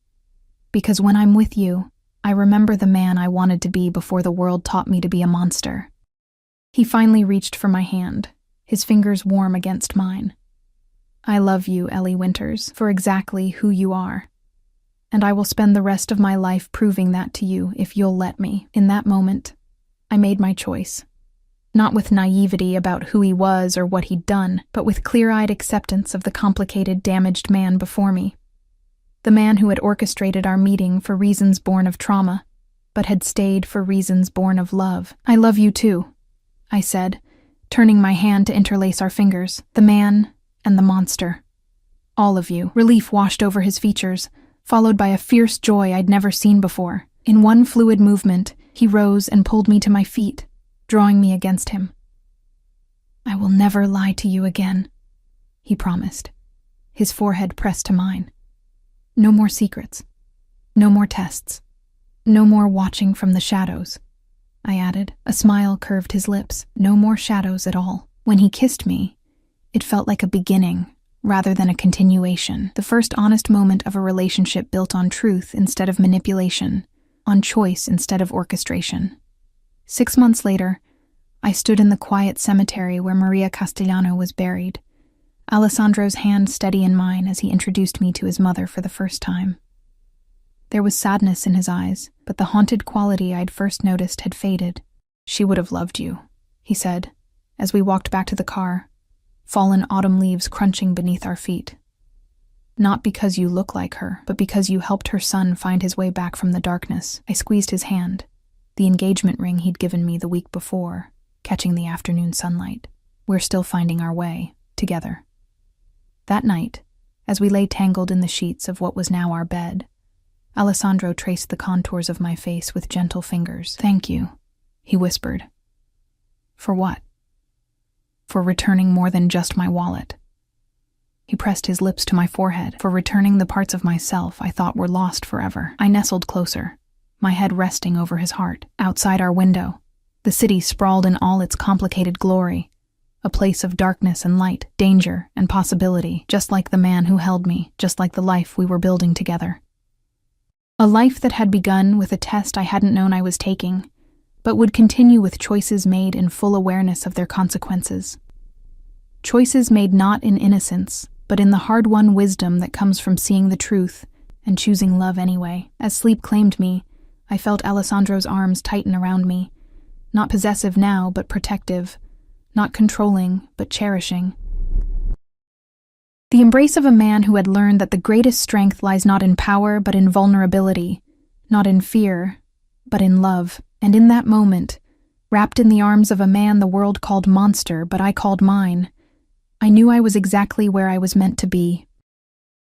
Because when I'm with you, I remember the man I wanted to be before the world taught me to be a monster." He finally reached for my hand, his fingers warm against mine. "I love you, Ellie Winters, for exactly who you are. And I will spend the rest of my life proving that to you if you'll let me." In that moment, I made my choice. Not with naivety about who he was or what he'd done, but with clear-eyed acceptance of the complicated, damaged man before me. The man who had orchestrated our meeting for reasons born of trauma, but had stayed for reasons born of love. "I love you too," I said, turning my hand to interlace our fingers. "The man and the monster. All of you. Relief washed over his features, followed by a fierce joy I'd never seen before. In one fluid movement, he rose and pulled me to my feet, drawing me against him. "I will never lie to you again," he promised, his forehead pressed to mine. "No more secrets. No more tests. No more watching from the shadows," I added. A smile curved his lips. No more shadows at all. When he kissed me, it felt like a beginning rather than a continuation. The first honest moment of a relationship built on truth instead of manipulation, on choice instead of orchestration. 6 months later, I stood in the quiet cemetery where Maria Castellano was buried, Alessandro's hand steady in mine as he introduced me to his mother for the first time. There was sadness in his eyes, but the haunted quality I'd first noticed had faded. "She would have loved you," he said, as we walked back to the car, fallen autumn leaves crunching beneath our feet. "Not because you look like her, but because you helped her son find his way back from the darkness." I squeezed his hand, the engagement ring he'd given me the week before, catching the afternoon sunlight. "We're still finding our way, together." That night, as we lay tangled in the sheets of what was now our bed, Alessandro traced the contours of my face with gentle fingers. "Thank you," he whispered. "For what?" "For returning more than just my wallet." He pressed his lips to my forehead. "For returning the parts of myself I thought were lost forever." I nestled closer, my head resting over his heart. Outside our window, the city sprawled in all its complicated glory, a place of darkness and light, danger and possibility, just like the man who held me, just like the life we were building together. A life that had begun with a test I hadn't known I was taking, but would continue with choices made in full awareness of their consequences. Choices made not in innocence, but in the hard-won wisdom that comes from seeing the truth and choosing love anyway. As sleep claimed me, I felt Alessandro's arms tighten around me, not possessive now, but protective, not controlling, but cherishing. The embrace of a man who had learned that the greatest strength lies not in power, but in vulnerability, not in fear, but in love. And in that moment, wrapped in the arms of a man the world called monster, but I called mine, I knew I was exactly where I was meant to be.